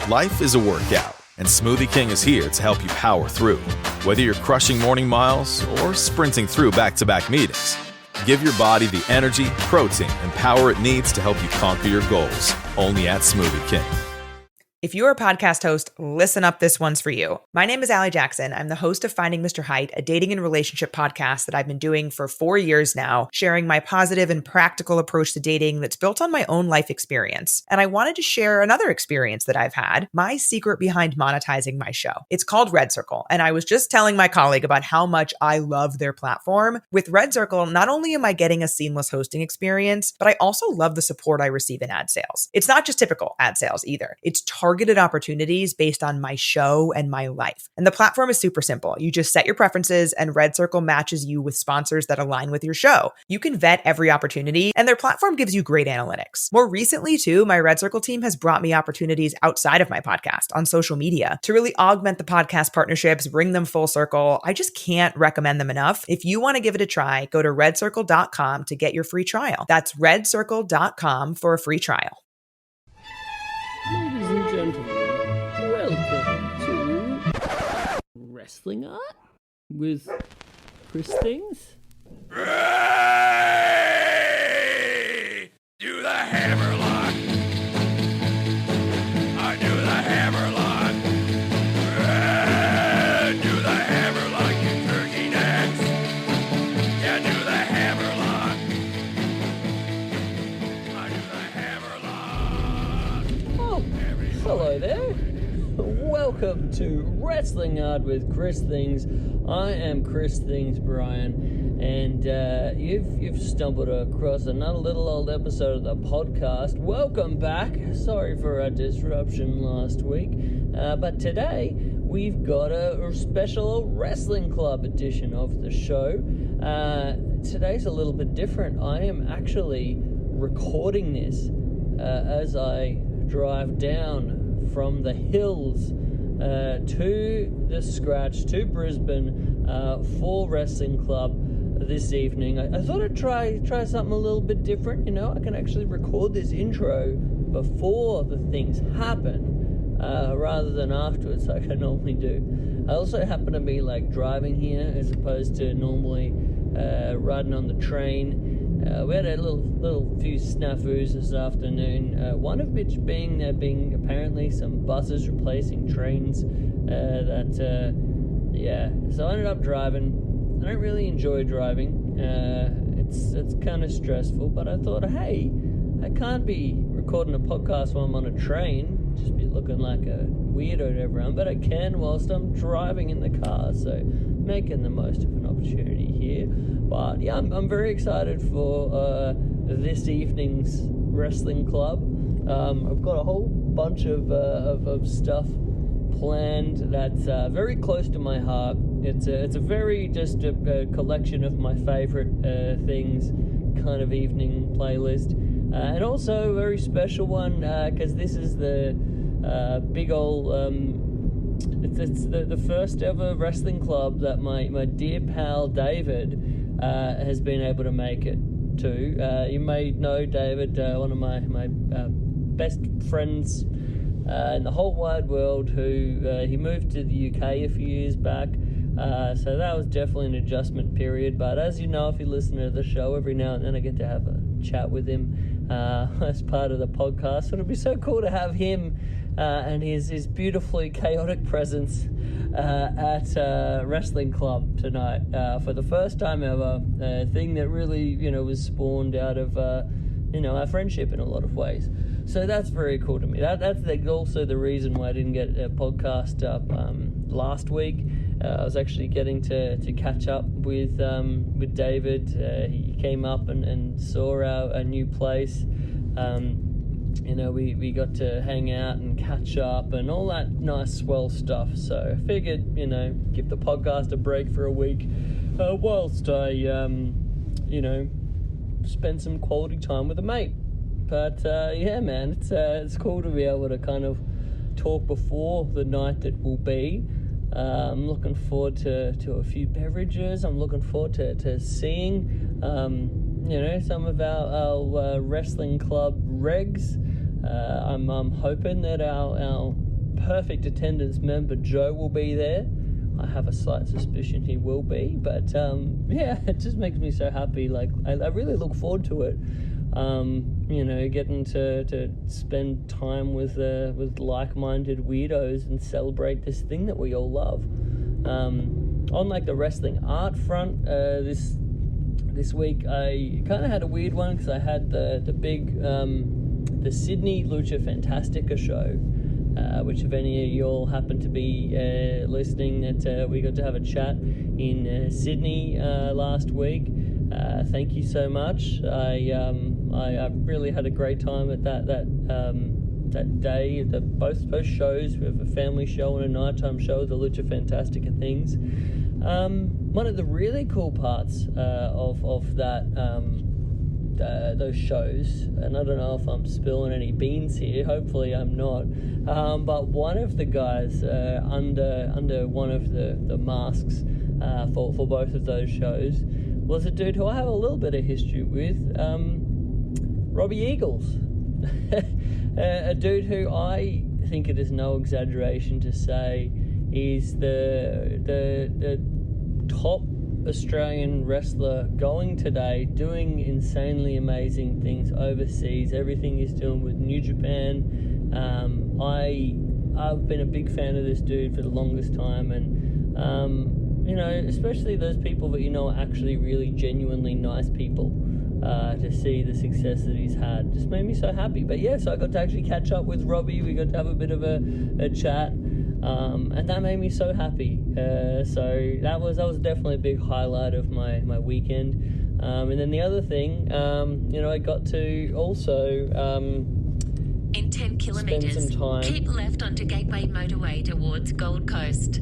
Life is a workout, and Smoothie King is here to help you power through. Whether you're crushing morning miles or sprinting through back-to-back meetings, give your body the energy, protein, and power it needs to help you conquer your goals. Only at Smoothie King. If you're a podcast host, listen up, this one's for you. My name is Allie Jackson. I'm the host of Finding Mr. Height, a dating and relationship podcast that I've been doing for 4 years now, sharing my positive and practical approach to dating that's built on my own life experience. And I wanted to share another experience that I've had, my secret behind monetizing my show. It's called Red Circle, and I was just telling my colleague about how much I love their platform. With Red Circle, not only am I getting a seamless hosting experience, but I also love the support I receive in ad sales. It's not just typical ad sales either. It's targeted opportunities based on my show and my life. And the platform is super simple. You just set your preferences and Red Circle matches you with sponsors that align with your show. You can vet every opportunity and their platform gives you great analytics. More recently too, my Red Circle team has brought me opportunities outside of my podcast on social media to really augment the podcast partnerships, bring them full circle. I just can't recommend them enough. If you want to give it a try, go to redcircle.com to get your free trial. That's redcircle.com for a free trial. Ladies and gentlemen, welcome to Wrestling Art with Chris Things. Ray! Do the hammerlock. I do the hammerlock. Ray! Do the hammerlock, you turkey necks. Yeah, do the hammerlock. I do the hammerlock. Oh, hello there. Welcome to Wrestling Art with Chris Things. I am Chris Things Brian, and you've stumbled across another little old episode of the podcast. Welcome back. Sorry for a disruption last week, but today we've got a special wrestling club edition of the show. Today's a little bit different. I am actually recording this as I drive down from the hills to the scratch, to Brisbane, for Wrestling Club this evening. I thought I'd try something a little bit different. You know, I can actually record this intro before the things happen, rather than afterwards like I normally do. I also happen to be like driving here as opposed to normally riding on the train. We had a little few snafus this afternoon, one of which being apparently some buses replacing trains, so I ended up driving. I don't really enjoy driving. It's kind of stressful, but I thought, hey, I can't be recording a podcast while I'm on a train, just be looking like a weirdo to everyone, but I can whilst I'm driving in the car, so making the most of an opportunity here. But yeah, I'm very excited for this evening's wrestling club. I've got a whole bunch of stuff planned that's very close to my heart. It's a very just a collection of my favorite things kind of evening playlist, and also a very special one because this is the big old it's the first ever wrestling club that my dear pal David has been able to make it to. You may know David, one of my best friends in the whole wide world, who he moved to the UK a few years back, so that was definitely an adjustment period. But as you know, if you listen to the show, every now and then I get to have a chat with him as part of the podcast. So it'll be so cool to have him and his beautifully chaotic presence at Wrestling Club tonight for the first time ever. A thing that really, was spawned out of, our friendship in a lot of ways. So that's very cool to me. That's also the reason why I didn't get a podcast up last week. I was actually getting to catch up with David. He came up and saw our new place. We got to hang out and catch up and all that nice swell stuff. So I figured, give the podcast a break for a week whilst I, spend some quality time with a mate. But yeah, man, it's cool to be able to kind of talk before the night that will be. I'm looking forward to a few beverages. I'm looking forward to seeing, some of our wrestling club regs. I'm hoping that our perfect attendance member Joe will be there. I have a slight suspicion he will be, but yeah, it just makes me so happy. Like, I really look forward to it. Getting to spend time with like-minded weirdos and celebrate this thing that we all love. On like the wrestling art front, this week I kind of had a weird one because I had the big the Sydney Lucha Fantastica show, which if any of y'all happen to be listening, that we got to have a chat in Sydney last week. Thank you so much. I really had a great time at that day. Both shows. We have a family show and a nighttime show, the Lucha Fantastica things. One of the really cool parts of that those shows, and I don't know if I'm spilling any beans here, hopefully I'm not, but one of the guys under one of the masks for both of those shows was a dude who I have a little bit of history with, Robbie Eagles. A dude who I think it is no exaggeration to say is the top Australian wrestler going today, doing insanely amazing things overseas. Everything he's doing with New Japan. I've been a big fan of this dude for the longest time, and especially those people that are actually really genuinely nice people. To see the success that he's had just made me so happy. But yeah, so I got to actually catch up with Robbie. We got to have a bit of a chat, and that made me so happy. So that was definitely a big highlight of my weekend. And then the other thing, I got to also in 10 kilometres, spend some time. Keep left onto Gateway Motorway towards Gold Coast.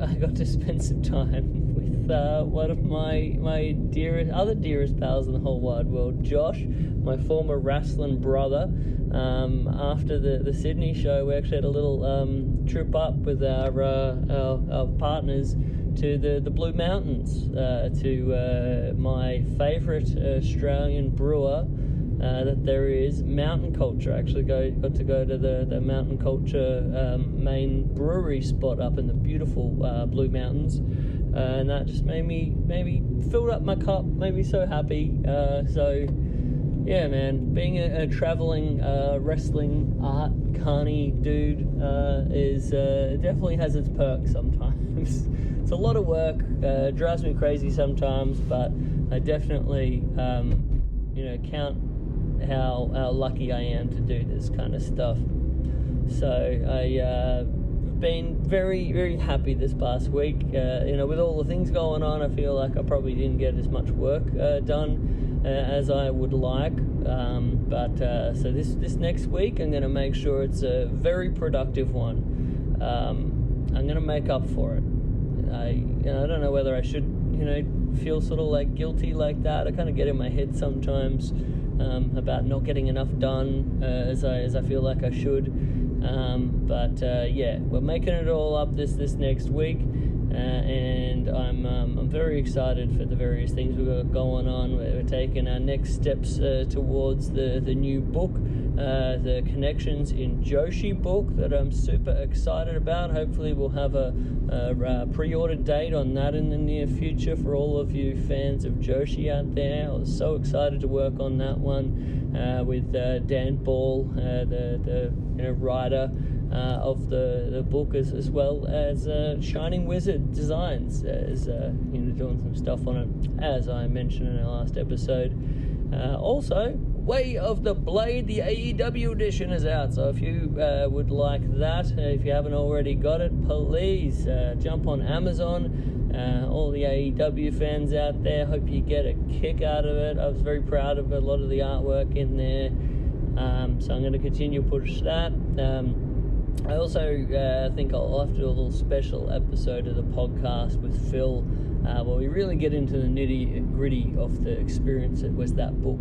I got to spend some time with one of my dearest pals in the whole wide world, Josh, my former wrestling brother. After the Sydney show, we actually had a little trip up with our partners to the Blue Mountains, to my favourite Australian brewer that there is, Mountain Culture. I actually got to go to the Mountain Culture main brewery spot up in the beautiful Blue Mountains, and that just maybe filled up my cup, made me so happy. So yeah, man, being a traveling wrestling art carny dude is definitely has its perks sometimes. It's a lot of work, drives me crazy sometimes, but I definitely count how lucky I am to do this kind of stuff. So I been very, very happy this past week. With all the things going on, I feel like I probably didn't get as much work done as I would like. So this next week, I'm going to make sure it's a very productive one. I'm going to make up for it. I don't know whether I should, feel sort of like guilty like that. I kind of get in my head sometimes about not getting enough done as I feel like I should. Yeah, we're making it all up this next week, and I'm very excited for the various things we've got going on. We're taking our next steps towards the new book, the Connections in Joshi book that I'm super excited about. Hopefully we'll have a pre-order date on that in the near future for all of you fans of Joshi out there. I was so excited to work on that one with Dan Ball, the writer of the book, as well as Shining Wizard Designs is doing some stuff on it, as I mentioned in our last episode. Also, Way of the Blade, the AEW edition, is out, so if you would like that, if you haven't already got it, please jump on Amazon. All the AEW fans out there, hope you get a kick out of it. I was very proud of a lot of the artwork in there, so I'm going to continue to push that. I also think I'll have to do a little special episode of the podcast with Phil, where we really get into the nitty-gritty of the experience that was that book.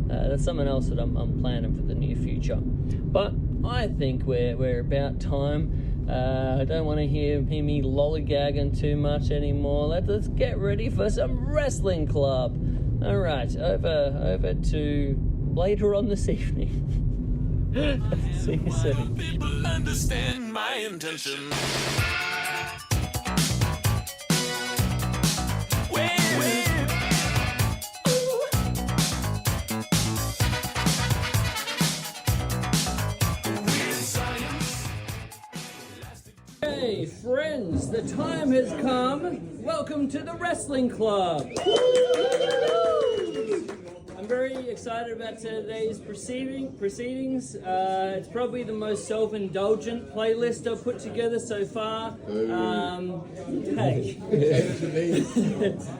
That's something else that I'm planning for the near future. But I think we're about time. I don't want to hear me lollygagging too much anymore. Let's get ready for some Wrestling Club. All right, over to later on this evening. See you soon. People understand my intention. Hey friends, the time has come. Welcome to the Wrestling Club. I'm very excited about today's proceedings. It's probably the most self-indulgent playlist I've put together so far.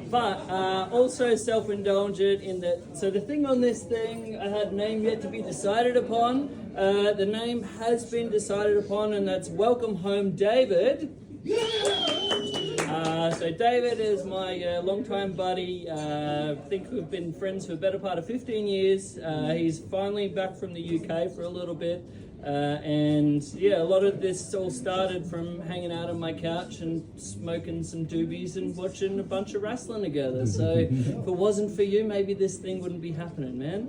But also self-indulgent in that. So the thing on this thing, I had a name yet to be decided upon. The name has been decided upon, and that's Welcome Home, David. So David is my longtime buddy. I think we've been friends for a better part of 15 years. He's finally back from the UK for a little bit. And yeah, a lot of this all started from hanging out on my couch and smoking some doobies and watching a bunch of wrestling together. So if it wasn't for you, maybe this thing wouldn't be happening, man.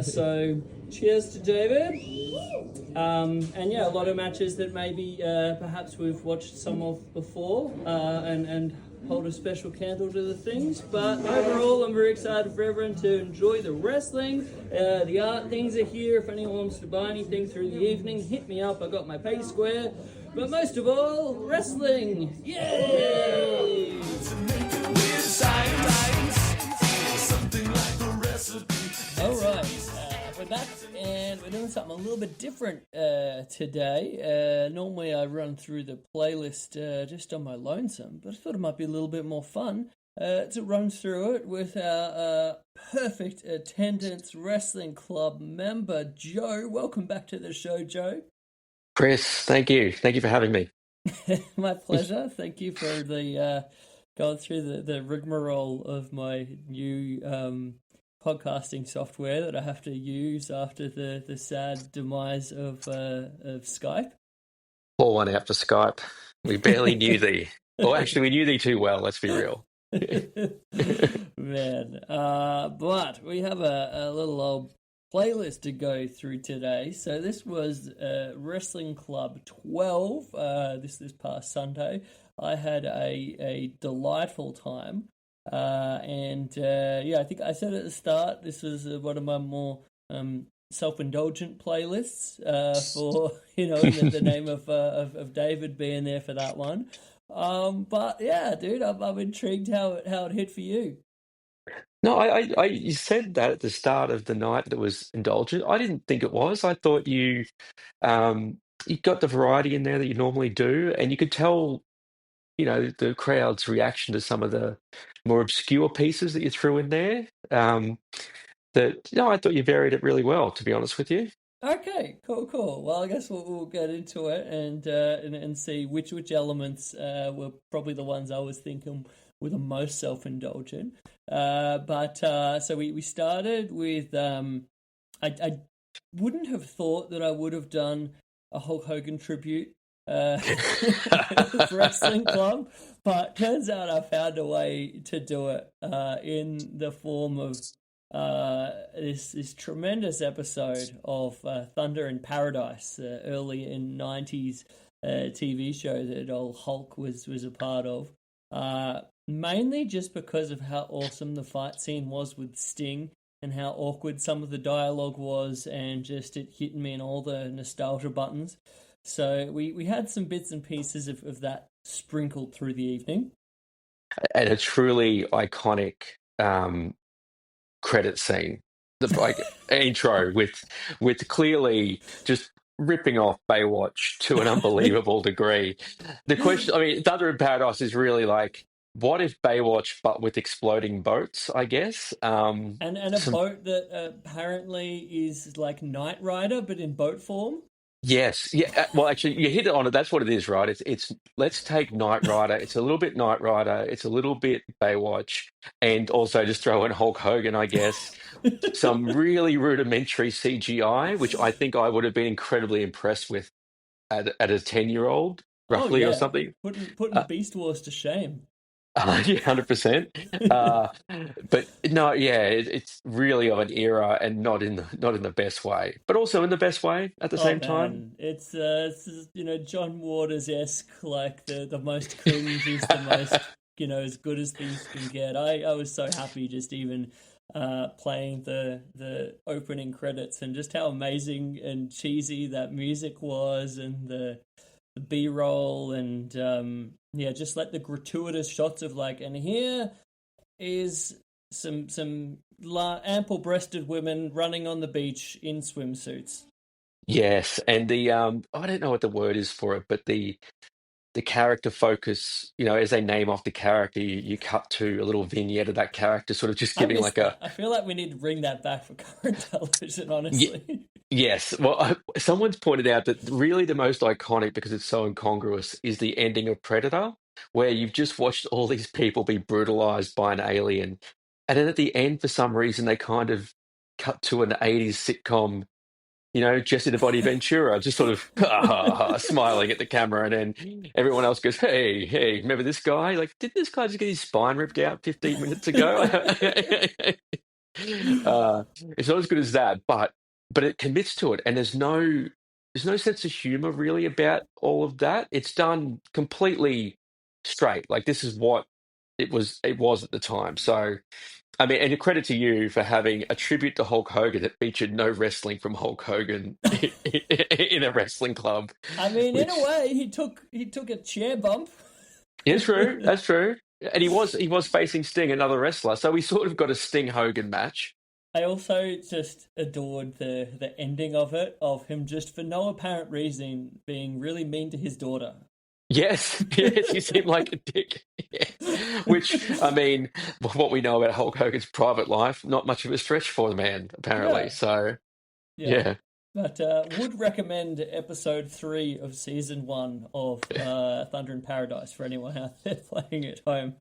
So cheers to David. And yeah, a lot of matches that maybe perhaps we've watched some of before and hold a special candle to the things. But overall, I'm very excited for everyone to enjoy the wrestling. The art things are here. If anyone wants to buy anything through the evening, hit me up. I got my pay square. But most of all, wrestling. Yay! All right. We're back and we're doing something a little bit different today. Normally I run through the playlist just on my lonesome, but I thought it might be a little bit more fun to run through it with our perfect attendance wrestling club member, Joe. Welcome back to the show, Joe. Chris, thank you. Thank you for having me. My pleasure. Thank you for the going through the rigmarole of my new podcasting software that I have to use after the sad demise of Skype. Pour one out for Skype. We barely knew thee. Or actually, we knew thee too well, let's be real. Man. But we have a little old playlist to go through today. So this was Wrestling Club 12 this past Sunday. I had a delightful time. Yeah, I think I said at the start, this was one of my more self-indulgent playlists for, the name of David being there for that one. But yeah, dude, I'm intrigued how it hit for you. No, you said that at the start of the night that it was indulgent. I didn't think it was. I thought you got the variety in there that you normally do, and you could tell, the crowd's reaction to some of the more obscure pieces that you threw in there. I thought you varied it really well, to be honest with you. Okay, cool. Well, I guess we'll get into it and see which elements were probably the ones I was thinking were the most self-indulgent. So we started with I wouldn't have thought that I would have done a Hulk Hogan tribute wrestling club, but turns out I found a way to do it in the form of this tremendous episode of Thunder in Paradise, early in 90s TV show that old Hulk was a part of. Mainly just because of how awesome the fight scene was with Sting and how awkward some of the dialogue was, and just it hitting me in all the nostalgia buttons. So we had some bits and pieces of that sprinkled through the evening. And a truly iconic credit scene, the intro with clearly just ripping off Baywatch to an unbelievable degree. The question, Thunder in Paradise is really like, what if Baywatch but with exploding boats, I guess? And a boat that apparently is like Knight Rider, but in boat form. Yes, yeah. Well, actually, you hit it on it. That's what it is, right? It's let's take Knight Rider. It's a little bit Knight Rider. It's a little bit Baywatch, and also just throw in Hulk Hogan, I guess. Some really rudimentary CGI, which I think I would have been incredibly impressed with at a 10-year-old, roughly, or something. Putting Beast Wars to shame. Yeah, 100%. But no, yeah, it's really of an era, and not in the best way, but also in the best way at the Oh same time. man, it's John Waters-esque, like the most cringe is the most as good as things can get. I was so happy just even playing the opening credits and just how amazing and cheesy that music was, and the B-roll, and yeah, just like the gratuitous shots of like, and here is some ample-breasted women running on the beach in swimsuits. Yes, and the I don't know what the word is for it, but the character focus, as they name off the character, you cut to a little vignette of that character, sort of just I giving missed like a that. I feel like we need to bring that back for current television, Ye- honestly. yes. Well, someone's pointed out that really the most iconic, because it's so incongruous, is the ending of Predator, where you've just watched all these people be brutalized by an alien, and then at the end, for some reason, they kind of cut to an 80s sitcom. Jesse the Body Ventura, just sort of smiling at the camera, and then everyone else goes, "Hey, hey, remember this guy? Like, did this guy just get his spine ripped out 15 minutes ago?" It's not as good as that, but it commits to it, and there's no sense of humor really about all of that. It's done completely straight. Like this is what it was at the time. So I mean, and a credit to you for having a tribute to Hulk Hogan that featured no wrestling from Hulk Hogan in a wrestling club, I mean, in a which way, he took a chair bump. is true. That's true. And he was facing Sting, another wrestler, so we sort of got a Sting Hogan match. I also just adored the ending of it, of him just for no apparent reason being really mean to his daughter. Yes, yes, he seemed like a dick. Yeah. Which, I mean, what we know about Hulk Hogan's private life, not much of a stretch for the man, apparently. Yeah, So, yeah. yeah. But would recommend episode 3 of season 1 of Thunder in Paradise for anyone out there playing at home.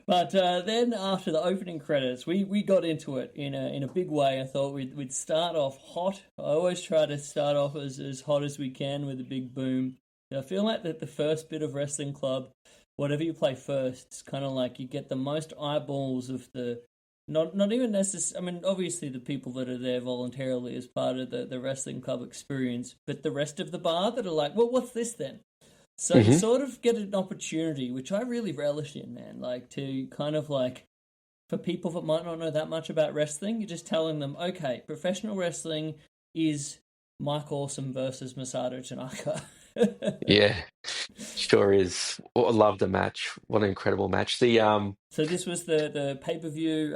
But then after the opening credits, we got into it in a big way. I thought we'd start off hot. I always try to start off as hot as we can with a big boom. I feel like that the first bit of Wrestling Club, whatever you play first, it's kind of like you get the most eyeballs of the not even necessarily. I mean, obviously the people that are there voluntarily as part of the wrestling club experience, but the rest of the bar that are like, well, what's this then? So you Hmm. sort of get an opportunity, which I really relish in, man. Like to kind of like for people that might not know that much about wrestling, you're just telling them, okay, professional wrestling is Mike Awesome versus Masato Tanaka. Yeah, sure is. Oh, I love the match. What an incredible match. So this was the pay per view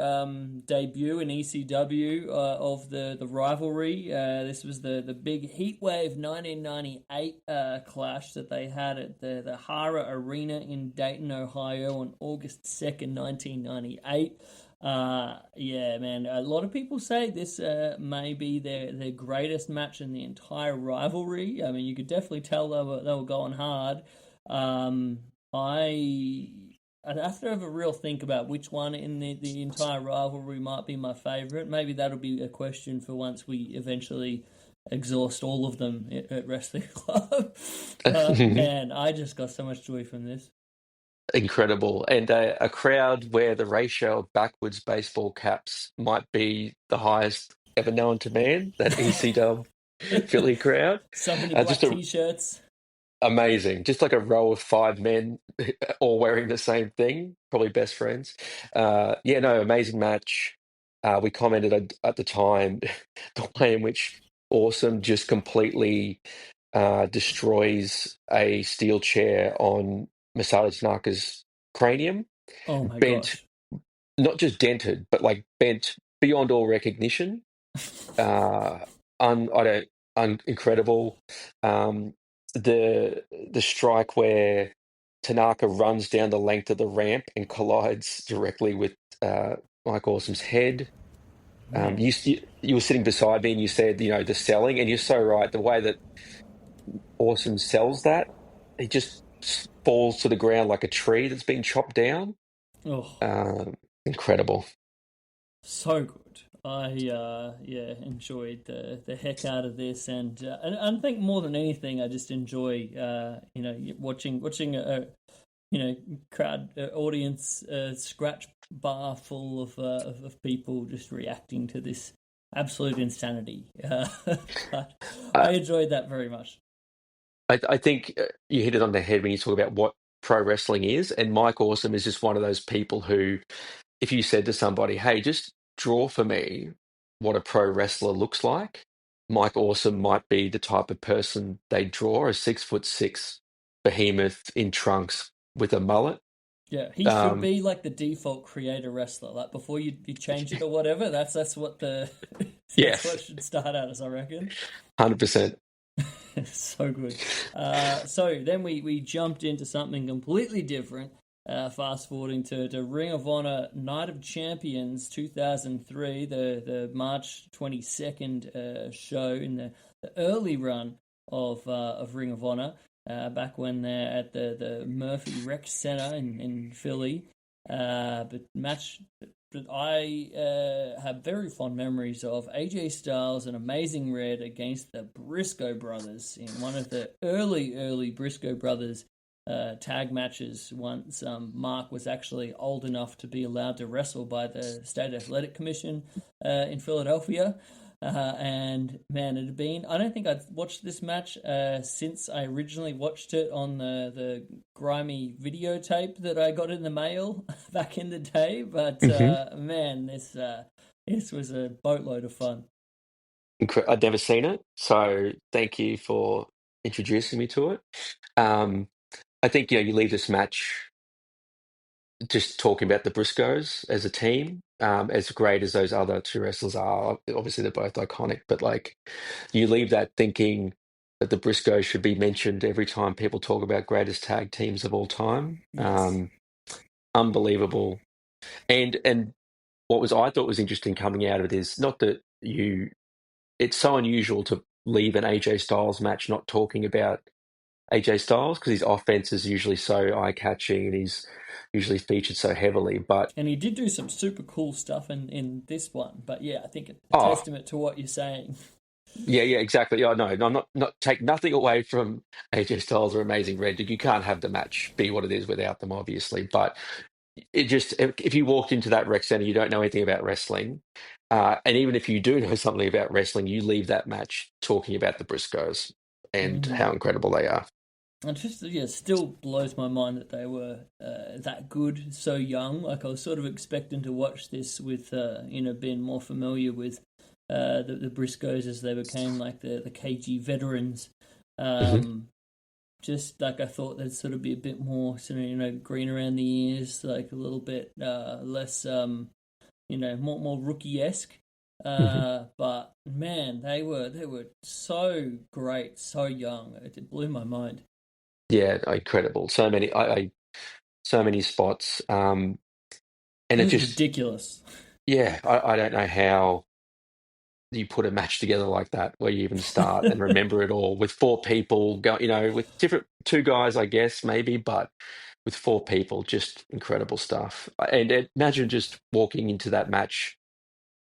debut in ECW of the rivalry. This was the big Heatwave 1998 clash that they had at the Hara Arena in Dayton, Ohio, on August 2nd, 1998. Yeah, man. A lot of people say this may be their greatest match in the entire rivalry. I mean, you could definitely tell they were going hard. Um, I'd have to have a real think about which one in the entire rivalry might be my favourite. Maybe that'll be a question for once we eventually exhaust all of them at Wrestling Club. Man, I just got so much joy from this. Incredible. And a crowd where the ratio of backwards baseball caps might be the highest ever known to man, that ECW Philly crowd. So many Just black a t-shirts. amazing, just like a row of five men all wearing the same thing, probably best friends. Yeah, no, amazing match. We commented at the time the way in which Awesome just completely destroys a steel chair on Masato Tanaka's cranium, Oh my bent, gosh. not just dented, but like bent beyond all recognition. Uh, I don't, incredible. Um, the strike where Tanaka runs down the length of the ramp and collides directly with uh, Mike Awesome's head. Man. You were sitting beside me and you said, the selling, and you're so right. The way that Awesome sells that, he just falls to the ground like a tree that's been chopped down. Oh, Um, Incredible. so good. I yeah enjoyed the heck out of this, and I think more than anything, I just enjoy watching a crowd, audience, scratch bar full of people just reacting to this absolute insanity. But Uh, I enjoyed that very much. I think you hit it on the head when you talk about what pro wrestling is, and Mike Awesome is just one of those people who, if you said to somebody, "Hey, just draw for me what a pro wrestler looks like," Mike Awesome might be the type of person they draw, a 6'6" behemoth in trunks with a mullet. Yeah, he should Um, be like the default creator wrestler. Like before you change it or whatever, that's what the that's yes, what should start out as, I reckon. 100%. So good. So then we jumped into something completely different. Fast forwarding to Ring of Honor Night of Champions 2003, the March 22nd show in the early run of Ring of Honor, back when they're at the Murphy Rec Center in Philly. But match that I have very fond memories of: AJ Styles and Amazing Red against the Briscoe brothers in one of the early Briscoe brothers tag matches. Once Mark was actually old enough to be allowed to wrestle by the State Athletic Commission in Philadelphia. And man, it had been, I don't think I'd watched this match since I originally watched it on the grimy videotape that I got in the mail back in the day. But hmm man, this was a boatload of fun. I'd never seen it, so thank you for introducing me to it. Um, I think you leave this match just talking about the Briscoes as a team, as great as those other two wrestlers are. Obviously, they're both iconic, but like you leave that thinking that the Briscoes should be mentioned every time people talk about greatest tag teams of all time. Yes. Unbelievable. And what was I thought was interesting coming out of it is not that you. It's so unusual to leave an AJ Styles match not talking about AJ Styles because his offense is usually so eye-catching and he's usually featured so heavily. But And he did do some super cool stuff in this one. But yeah, I think a oh, testament to what you're saying. yeah, exactly. Oh no, no, I'm not take nothing away from AJ Styles or Amazing Red. You can't have the match be what it is without them, obviously. But it just if you walked into that rec center, you don't know anything about wrestling, and even if you do know something about wrestling, you leave that match talking about the Briscoes and Mhm. how incredible they are. And just yeah, still blows my mind that they were that good so young. Like I was sort of expecting to watch this with being more familiar with the Briscoes as they became like the KG veterans. hmm Um, just like I thought there'd sort of be a bit more sort of green around the ears, like a little bit less more rookie esque. hmm But man, they were so great, so young. It blew my mind. Yeah, incredible. So many, so many spots, and It it was just, ridiculous. yeah, I don't know how you put a match together like that, where you even start and remember it all with four people go, with different two guys, I guess maybe, but with four people, just incredible stuff. And imagine just walking into that match,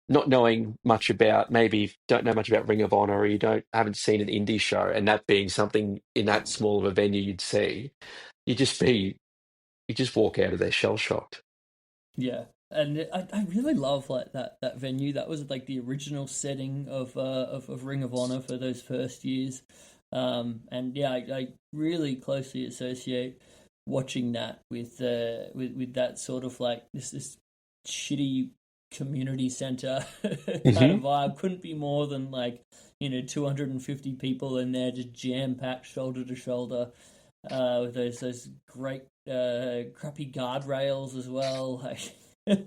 not knowing much about, maybe don't know much about Ring of Honor, or you haven't seen an indie show, and that being something in that small of a venue you'd see, you just be, you just walk out of there shell shocked. Yeah, and I really love like that venue. That was like the original setting of Ring of Honor for those first years. And yeah, I really closely associate watching that with that sort of like this shitty community center kind of hmm vibe. Couldn't be more than like 250 people in there, just jam packed shoulder to shoulder, with those great crappy guardrails as well. Like,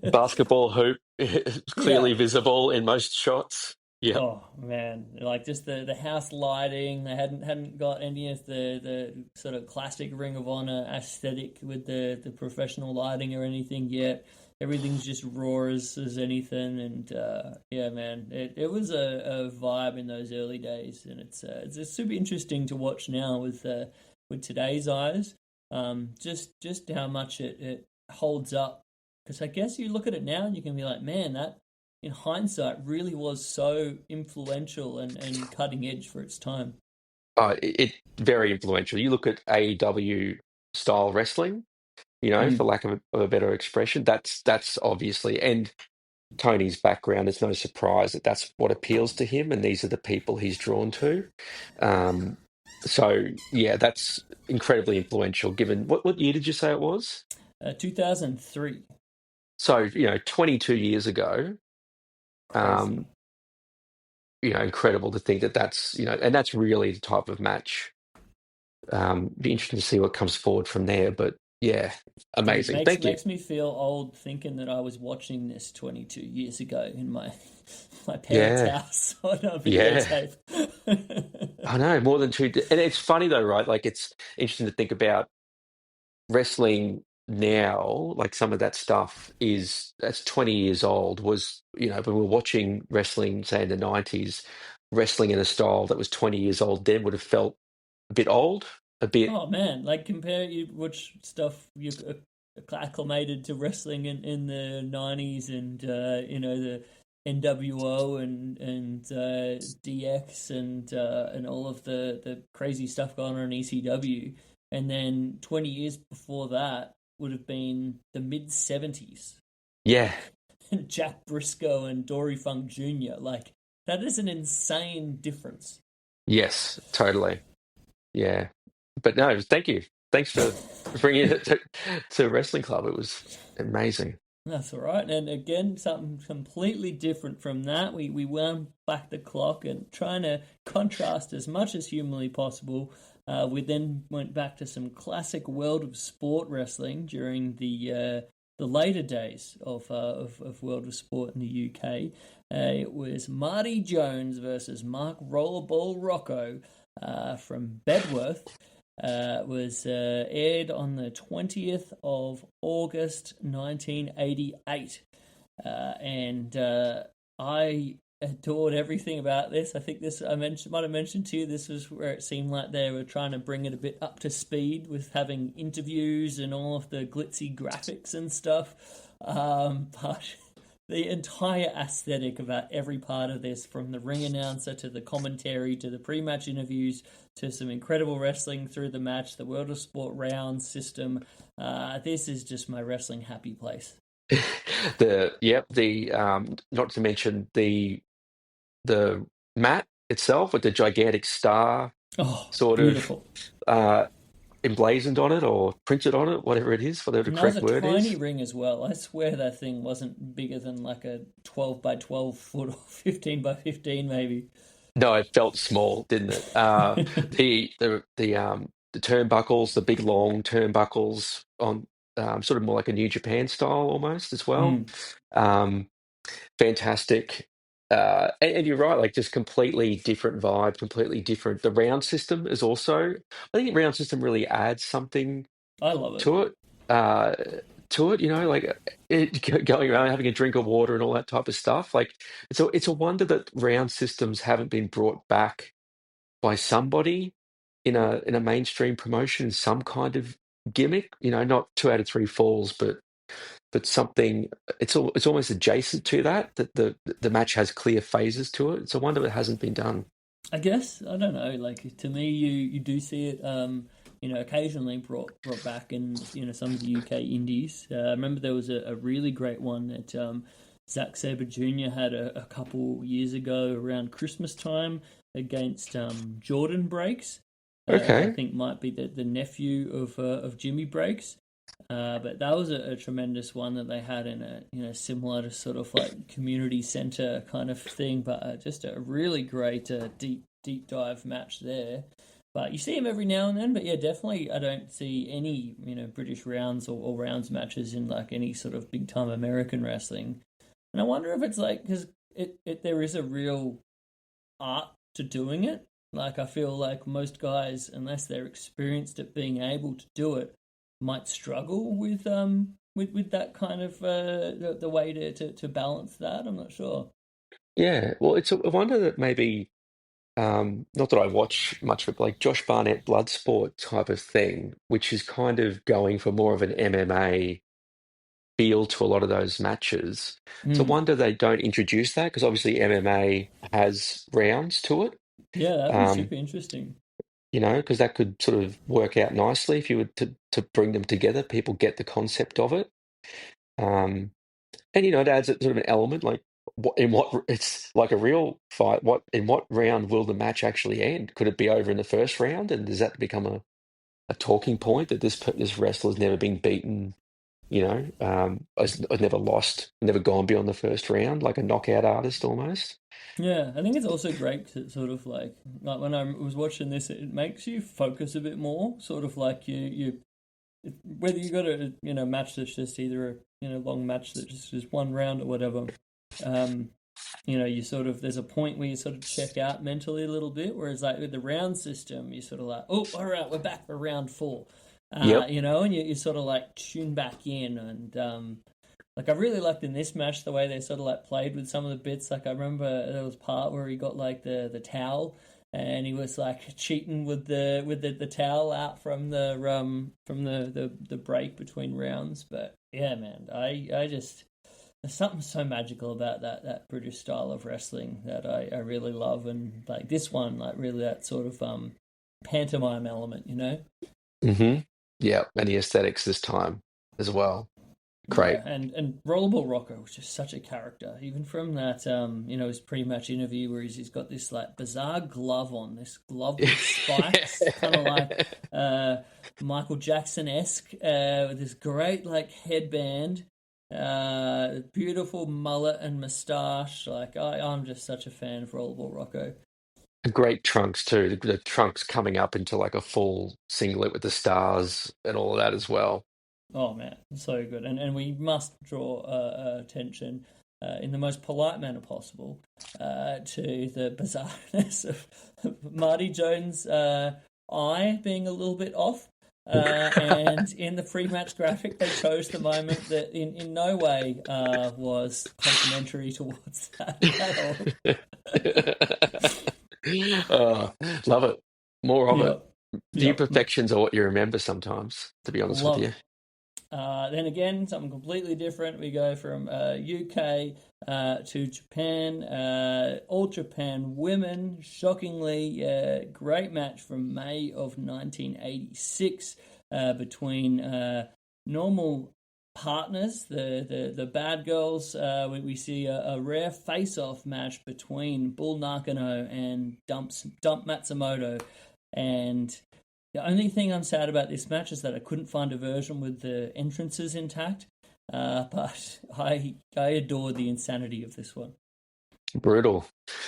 Basketball hoop is yeah. clearly visible in most shots. Yep. Oh man, like just the house lighting. They hadn't got any of the sort of classic Ring of Honor aesthetic with the professional lighting or anything yet. Everything's just raw as anything, and yeah, man, it was a vibe in those early days, and it's super interesting to watch now with today's eyes. Just how much it holds up, because I guess you look at it now and you can be like, man, that in hindsight really was so influential and cutting edge for its time. It very influential. You look at AEW style wrestling. for Mm. lack of a better expression. That's obviously, and Tony's background, it's no surprise that that's what appeals to him, and these are the people he's drawn to. Um, so yeah, that's incredibly influential. Given what year did you say it was? 2003. So 22 years ago. Crazy. Um, incredible to think that that's and that's really the type of match. Be interesting to see what comes forward from there, but yeah, Dude, amazing. makes Thank you. makes me feel old thinking that I was watching this 22 years ago in my my parents' Yeah, house on a yeah. videotape. I know more than two, and it's funny though, right? Like it's interesting to think about wrestling now. Like some of that stuff that's 20 years old. Was when we were watching wrestling, say in the 90s, wrestling in a style that was 20 years old then would have felt a bit old, a bit. Oh man, like compare you which stuff you acclimated to wrestling in the 90s and the NWO and DX and all of the crazy stuff going on in ECW, and then 20 years before that would have been the mid 70s. Yeah. Like Jack Briscoe and Dory Funk Jr. Like that is an insane difference. Yes, totally. Yeah. But no, thank you. Thanks for bringing it to Wrestling Club. It was amazing. That's all right. And again, something completely different from that. We wound back the clock and trying to contrast as much as humanly possible. We then went back to some classic World of Sport wrestling during the later days of World of Sport in the UK. It was Marty Jones versus Mark Rollerball Rocco from Bedworth. Was aired on the 20th of August 1988. And I adored everything about this. I think might have mentioned to you, this was where it seemed like they were trying to bring it a bit up to speed with having interviews and all of the glitzy graphics and stuff. But the entire aesthetic about every part of this, from the ring announcer to the commentary to the pre-match interviews to some incredible wrestling through the match, the World of Sport round system. This is just my wrestling happy place. Not to mention the mat itself with the gigantic star Oh, sort of beautiful. uh emblazoned on it or printed on it, whatever it is, whatever the And that was correct a word tiny is. ring as well. I swear that thing wasn't bigger than like a 12 by 12 foot or 15 by 15 maybe. No, it felt small, didn't it? The turnbuckles, the big long turnbuckles on sort of more like a New Japan style almost as well. Mm, Um, Fantastic. And you're right, like just completely different vibe, completely different. The round system is also, I think the round system really adds something I love it. to it. Uh, like going around having a drink of water and all that type of stuff. Like it's a wonder that round systems haven't been brought back by somebody in a mainstream promotion, some kind of gimmick. Not 2 out of 3 falls, but something. It's almost adjacent to that. That the match has clear phases to it. It's a wonder it hasn't been done. I guess I don't know. Like to me, you do see it, occasionally brought back in some of the UK indies. I remember there was a really great one that Zack Sabre Jr. had a couple years ago around Christmas time against Jordan Breaks, who I Okay. think might be the nephew of Jimmy Breaks. But that was a tremendous one that they had in a similar to sort of like community center kind of thing, but just a really great deep dive match there. But you see him every now and then. But yeah, definitely I don't see any British rounds or rounds matches in like any sort of big time American wrestling. And I wonder if it's like because there is a real art to doing it. Like I feel like most guys, unless they're experienced at being able to do it, might struggle with that kind of the way to balance that. I'm not sure. Yeah. Well, it's a wonder that maybe. Not that I watch much of it, like Josh Barnett Bloodsport type of thing, which is kind of going for more of an MMA feel to a lot of those matches. It's a Mm. wonder they don't introduce that because obviously MMA has rounds to it. Yeah, that'd be Um, super interesting. because that could sort of work out nicely if you were to bring them together. People get the concept of it. Um, and it adds a sort of an element like it's like a real fight. In what round will the match actually end? Could it be over in the first round, and does that become a talking point that this wrestler's never been beaten? Has never lost, never gone beyond the first round, like a knockout artist almost. Yeah, I think it's also great 'cause it's sort of like when I was watching this, it makes you focus a bit more. Sort of like whether you got a match that's just either a long match that just is one round or whatever. Um, you sort of there's a point where you sort of check out mentally a little bit. Whereas like with the round system, you sort of like, oh, all right, we're back for round four. Yep. And you sort of like tune back in and like I really liked in this match the way they sort of like played with some of the bits. Like I remember there was part where he got like the towel and he was like cheating with the towel out from the break between rounds. But yeah, man, I just there's something so magical about that British style of wrestling that I really love, and like this one, like really that sort of pantomime element, Mm-hmm. Yeah, and the aesthetics this time as well. Great. Yeah, and Rollerball Rocco was just such a character, even from that his pre-match interview where he's got this like bizarre glove on, this glove with spikes, kind of like Michael Jackson-esque, with this great like headband, beautiful mullet and moustache. Like I'm just such a fan of Rollerball Rocco. Great trunks too. The trunks coming up into like a full singlet with the stars and all of that as well. Oh man, so good, and we must draw attention in the most polite manner possible to the bizarreness of Marty Jones' eye being a little bit off. And in the pre-match graphic, they chose the moment that in no way was complimentary towards that at Oh, love it. More of all. it. The Yep. imperfections are what you remember sometimes, to be honest with Love you. it. Then again, something completely different. We go from UK to Japan. All Japan women, shockingly, great match from May of 1986 between normal partners, the bad girls. We see a rare face-off match between Bull Nakano and Dump Matsumoto, and the only thing I'm sad about this match is that I couldn't find a version with the entrances intact. But I adore the insanity of this one. Brutal.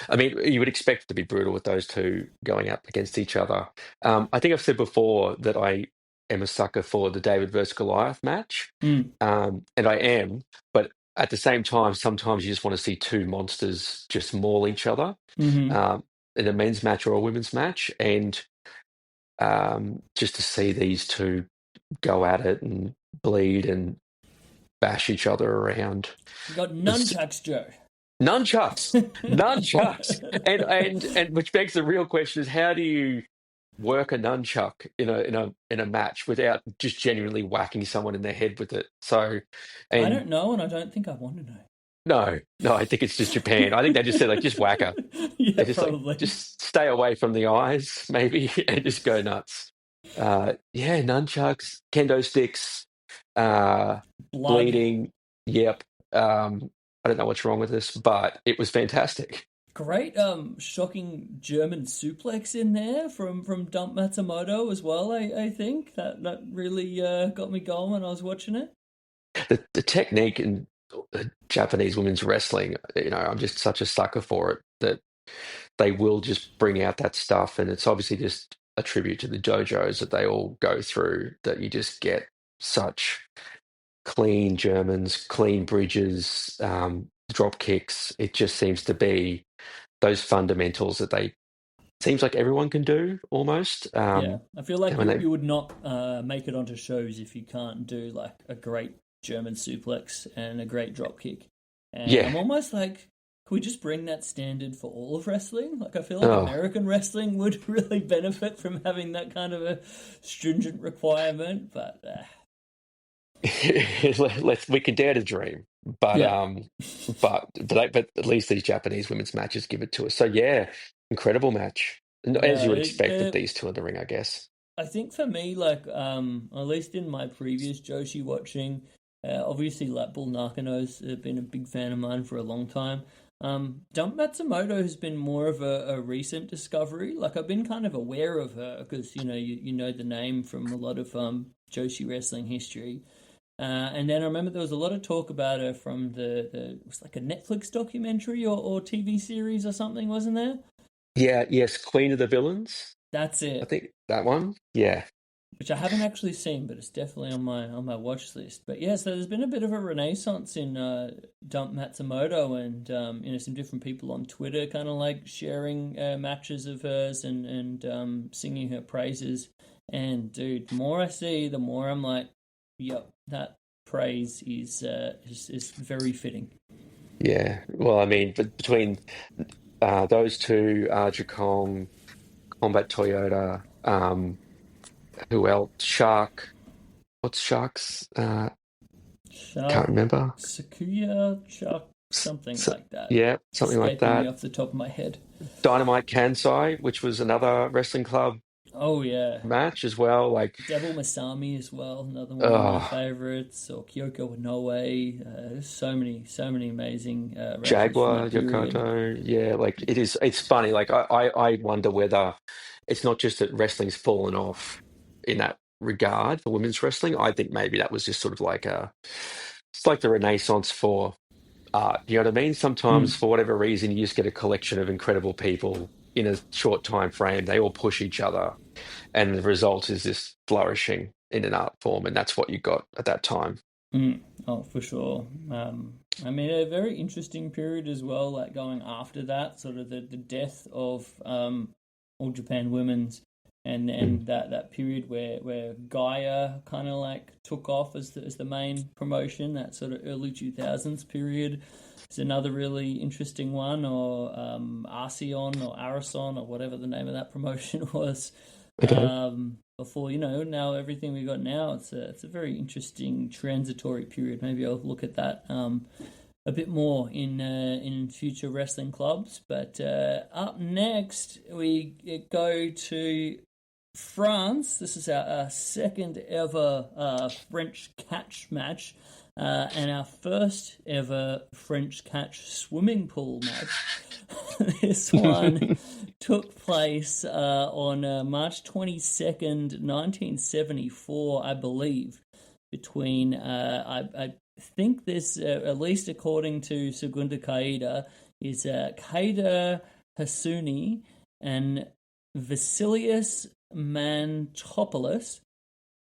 I mean, you would expect it to be brutal with those two going up against each other. I think I've said before that I am a sucker for the David versus Goliath match, Mm. and I am. But at the same time, sometimes you just want to see two monsters just maul each other Mm-hmm. in a men's match or a women's match, and just to see these two go at it and bleed and bash each other around. You got It's- nunchucks, Joe. nunchucks, and which begs the real question: is how do you work a nunchuck in a match without just genuinely whacking someone in the head with it? So, I and don't know, and I don't think I want to know. no, I think it's just Japan. I think they just said like just whack her. Yeah, They're just probably. like just stay away from the eyes, maybe, and just go nuts. Yeah, nunchucks, kendo sticks, Blood. bleeding. Yep. I don't know what's wrong with this, but it was fantastic. Great, shocking German suplex in there from Dump Matsumoto as well. I think that really got me going when I was watching it. The technique in Japanese women's wrestling, I'm just such a sucker for it that they will just bring out that stuff, and it's obviously just a tribute to the dojos that they all go through. That you just get such clean Germans, clean bridges, drop kicks. It just seems to be those fundamentals that they seems like everyone can do almost. Yeah, I feel like and when they, you would not make it onto shows if you can't do like a great German suplex and a great drop kick. And Yeah. I'm almost like, can we just bring that standard for all of wrestling? Like, I feel like Oh. American wrestling would really benefit from having that kind of a stringent requirement. But we can dare to dream, but Yeah. but at least these Japanese women's matches give it to us. So yeah, incredible match. as you Yeah, would expect with these two in the ring, I guess. I think for me, like, at least in my previous Joshi watching, obviously, like, Bull Nakano's been a big fan of mine for a long time. Dump Matsumoto has been more of a recent discovery. Like, I've been kind of aware of her because, you know the name from a lot of Joshi wrestling history. And then I remember there was a lot of talk about her from it was like a Netflix documentary or TV series or something, wasn't there? Yeah, yes, Queen of the Villains. That's I it. think that one. Yeah. Which I haven't actually seen, but it's definitely on my watch list. But yeah, so there's been a bit of a renaissance in Dump Matsumoto, and some different people on Twitter kind of like sharing matches of hers and singing her praises. And dude, the more I see, the more I'm like, yep, that praise is very fitting. Yeah. Well, I mean, but between those two, Jacong, Combat Toyota, who else? Shark. What's Shark's? Can't Shark, remember. Sakuya, Shark, S- something s- like that. yeah, It's something like escaping me that. off the top of my head. Dynamite Kansai, which was another wrestling club Oh yeah. match as well. Like, Devil Masami as well, another one of my oh, favorites, or Kyoko Inoue. There's so many amazing wrestlers from Jaguar, that period. Yokoto. Yeah, like it is. It's funny. Like I wonder whether it's not just that wrestling's fallen off in that regard for women's wrestling. I think maybe that was just sort of like it's like the Renaissance for art. You know what I mean? Sometimes Mm, for whatever reason, you just get a collection of incredible people in a short time frame. They all push each other, and the result is this flourishing in an art form, and that's what you got at that time. mm. Oh, for sure. I mean, a very interesting period as well, like going after that, sort of the death of All Japan Women's, Mm. and that period where Gaia kind of like took off as the main promotion, that sort of early 2000s period. Is another really interesting one, or Arceon or Arason or whatever the name of that promotion was. Okay. Before now everything we got now, it's a very interesting transitory period. Maybe I'll look at that a bit more in future wrestling clubs. But up next we go to France. This is our second ever French catch match, and our first ever French catch swimming pool match. This one took place on March 22nd, 1974, I believe, between, I think this, at least according to Segunda Caída, is Kaida Hasuni and Vasilius Mantopoulos.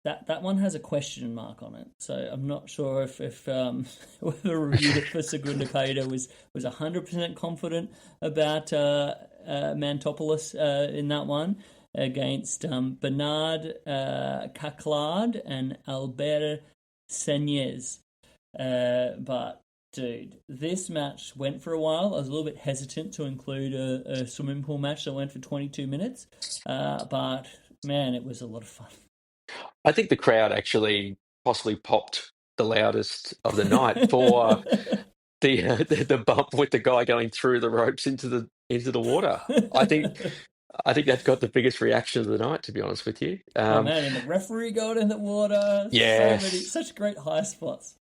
That one has a question mark on it, so I'm not sure if whoever reviewed it for Segunda Caída was 100% confident about Mantopoulos in that one against Bernard Caclard and Albert Seignes. But dude, this match went for a while. I was a little bit hesitant to include a swimming pool match that went for 22 minutes, but man, it was a lot of fun. I think the crowd actually possibly popped the loudest of the night for the bump with the guy going through the ropes into the water. I think I think that got the biggest reaction of the night, to be honest with you. Oh man, and the referee got in the water. Yes, Such great high spots.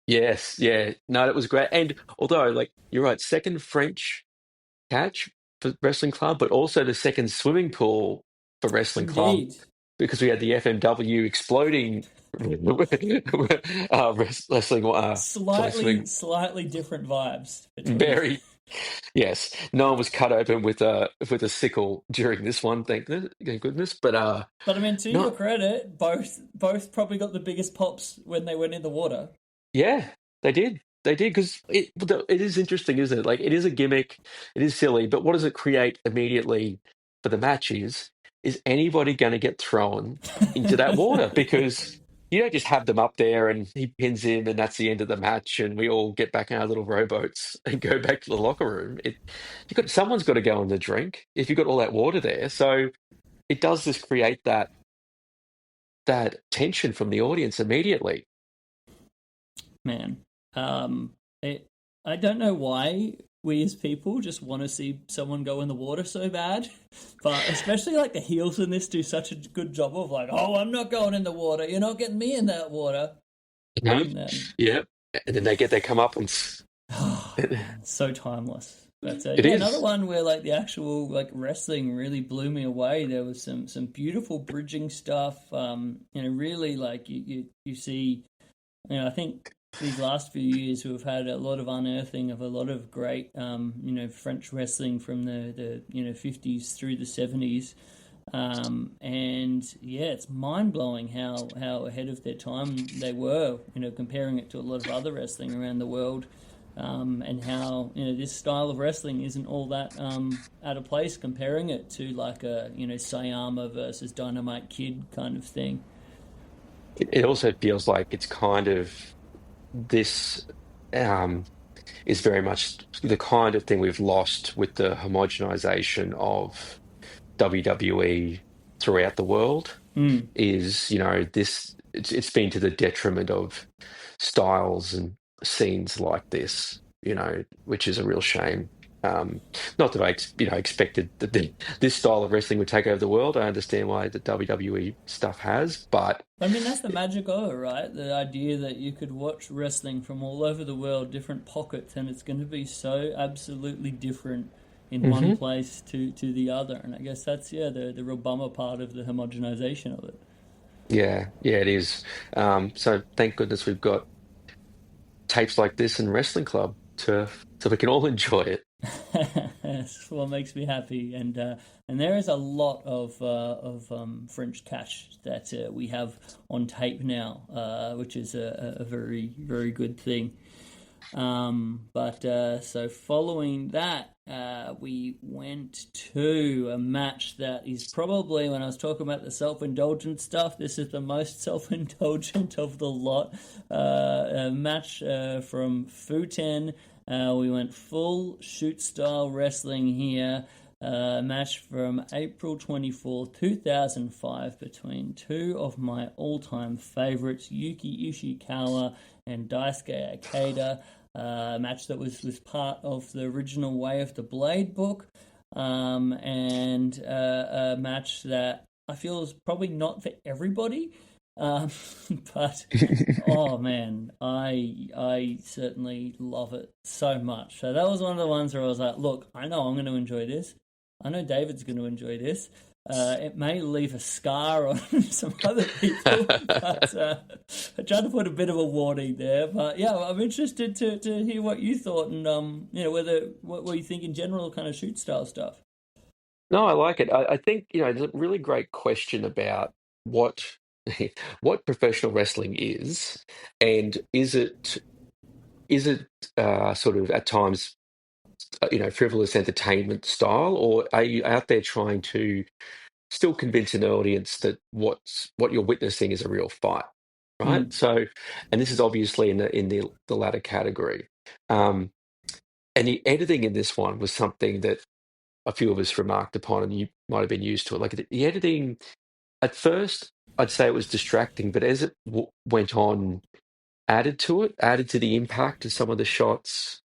yes, yeah. No, it was great. And although, like you're right, second French catch for wrestling club, but also the second swimming pool for wrestling club Indeed. because we had the FMW exploding wrestling. Sorry, swimming. Slightly different vibes between. Very yes. No one was cut open with a sickle during this one. Thank goodness. But But I mean, to your no, credit, both probably got the biggest pops when they went in the water. yeah, they did. They did because it is interesting, isn't it? Like it is a gimmick. It is silly, but what does it create immediately for the match is anybody going to get thrown into that water? Because you don't just have them up there and he pins him and that's the end of the match and we all get back in our little rowboats and go back to the locker room. Someone's got to go on the drink if you've got all that water there. So it does just create that tension from the audience immediately. Man, it. I don't know why we as people just want to see someone go in the water so bad. But especially like the heels in this do such a good job of like, oh, I'm not going in the water. You're not getting me in that water. No, And then, yeah, and then they get their comeuppance. oh man, so timeless. But It yeah, another is. one where like the actual like wrestling really blew me away. There was some beautiful bridging stuff. Really like you see. I think these last few years we've had a lot of unearthing of a lot of great, French wrestling from the 50s through the 70s. And yeah, it's mind blowing how ahead of their time they were, comparing it to a lot of other wrestling around the world. And how, this style of wrestling isn't all that out of place comparing it to like a, Sayama versus Dynamite Kid kind of thing. It also feels like it's kind of this is very much the kind of thing we've lost with the homogenization of WWE throughout the world. Mm. Is this it's been to the detriment of styles and scenes like this, which is a real shame. Not that I expected that this style of wrestling would take over the world. I understand why the WWE stuff has, but I mean, that's the magic of it, right? The idea that you could watch wrestling from all over the world, different pockets, and it's going to be so absolutely different in one Mhm. place to the other. And I guess that's, the real bummer part of the homogenization of it. Yeah, it is. So thank goodness we've got tapes like this in Wrestling Club to so we can all enjoy it. That's what makes me happy, and there is a lot of French cash that we have on tape now, which is a very very good thing. So following that, we went to a match that is probably, when I was talking about the self-indulgent stuff, this is the most self-indulgent of the lot. A match from Futen. We went full shoot style wrestling here. Match from April 24th, 2005 between two of my all-time favorites, Yuki Ishikawa and Daisuke Ikeda. Match that was part of the original Way of the Blade book, and a match that I feel is probably not for everybody, but oh man, I certainly love it so much. So that was one of the ones where I was like, look, I know I'm going to enjoy this. I know David's going to enjoy this. It may leave a scar on some other people, but I tried to put a bit of a warning there. But yeah, I'm interested to hear what you thought and what you think in general, kind of shoot style stuff. No, I like it. I think, there's a really great question about what what professional wrestling is, and is it sort of at times, frivolous entertainment style, or are you out there trying to still convince an audience that what you're witnessing is a real fight, right? Mm, So, and this is obviously in the latter category. Um, and the editing in this one was something that a few of us remarked upon, and you might have been used to it. Like the editing, at first, I'd say it was distracting, but as it went on, added to the impact of some of the shots,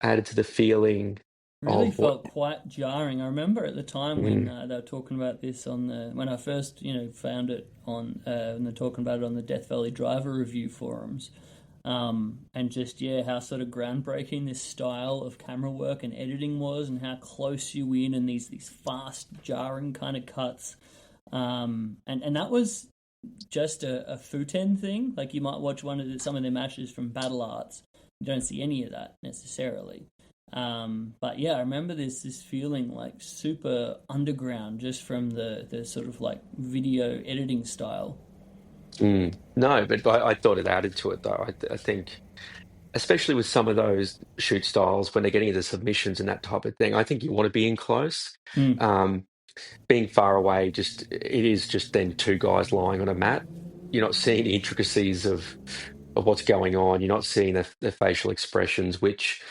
added to the feeling really of what. felt quite jarring. I remember at the time when Mm, they were talking about this when I first found it on when they're talking about it on the Death Valley Driver review forums. And just how sort of groundbreaking this style of camera work and editing was, and how close you in, and these fast, jarring kind of cuts. And that was just a Futen thing. Like you might watch some of their matches from Battle Arts, you don't see any of that necessarily. But yeah, I remember this feeling like super underground just from the sort of like video editing style. no, but I thought it added to it though. I think, especially with some of those shoot styles, when they're getting into submissions and that type of thing, I think you want to be in close. Mm, Um, Being far away, it is just then two guys lying on a mat. You're not seeing the intricacies of what's going on. You're not seeing the facial expressions, which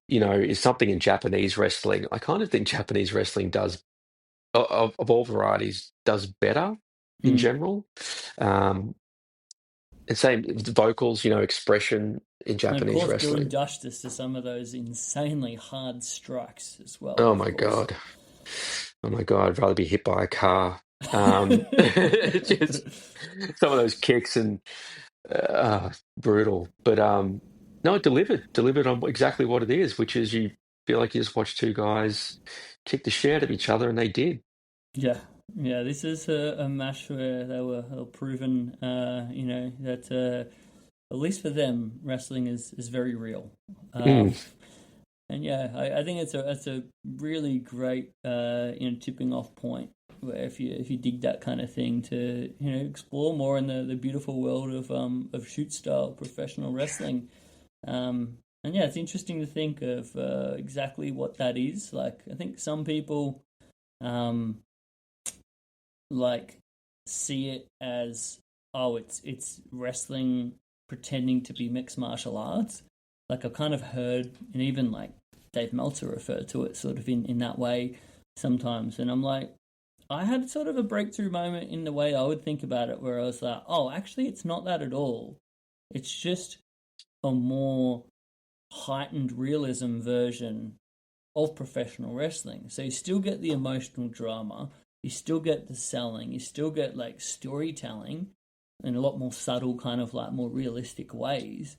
is something in Japanese wrestling. I kind of think Japanese wrestling does of all varieties does better in mm, general. Um, and same with the vocals, expression. in And of Japanese course, doing wrestling. justice to some of those insanely hard strikes as well, Oh of my course. God. Oh my God, I'd rather be hit by a car. Just some of those kicks and brutal. But no, it delivered on exactly what it is, which is you feel like you just watched two guys kick the shit out of each other, and they did. Yeah, yeah. This is a match where they were proven, that at least for them, wrestling is very real. Uh, Mm, and yeah, I think it's a really great tipping off point where if you dig that kind of thing to explore more in the beautiful world of shoot style professional wrestling. And yeah, it's interesting to think of exactly what that is. Like, I think some people um, like see it as, oh, it's wrestling pretending to be mixed martial arts. Like, I've kind of heard, and even like Dave Meltzer referred to it sort of in that way sometimes, and I'm like, I had sort of a breakthrough moment in the way I would think about it, where I was like, oh, actually, it's not that at all. It's just a more heightened realism version of professional wrestling. So you still get the emotional drama, you still get the selling, you still get like storytelling in a lot more subtle, kind of like more realistic ways.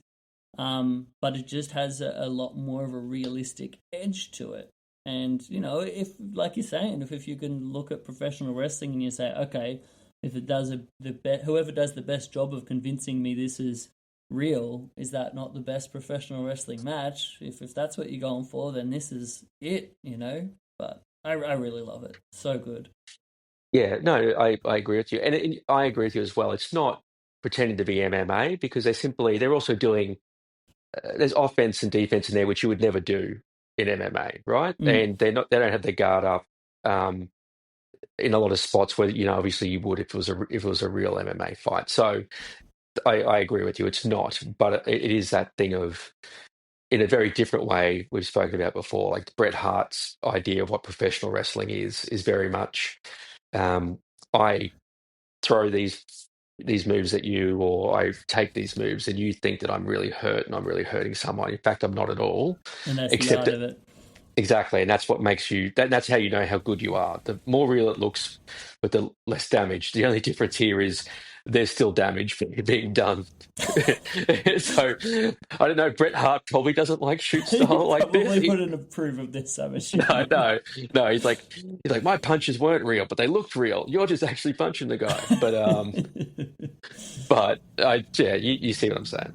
But it just has a lot more of a realistic edge to it. And if, like you're saying, if you can look at professional wrestling and you say, okay, if it does whoever does the best job of convincing me this is real, is that not the best professional wrestling match? If that's what you're going for, then this is it. But I really love it. So good. yeah, no, I agree with you, and I agree with you as well. It's not pretending to be MMA because they're also doing there's offense and defense in there which you would never do in MMA, right? Mm. And they don't have their guard up. Um, in a lot of spots where obviously you would if it was a real MMA fight. So I agree with you. It's not, but it is that thing of in a very different way we've spoken about before. Like Bret Hart's idea of what professional wrestling is very much. I throw these moves at you, or I take these moves, and you think that I'm really hurt and I'm really hurting someone. In fact, I'm not at all. And that's the Except art of it. exactly, and that's what makes that's how you know how good you are. The more real it looks, but the less damage. The only difference here is there's still damage being done. So I don't know. Bret Hart probably doesn't like shoot You style like this. probably wouldn't approve of this, I'm No, assuming. no, no. He's like my punches weren't real, but they looked real. You're just actually punching the guy. But yeah, you see what I'm saying.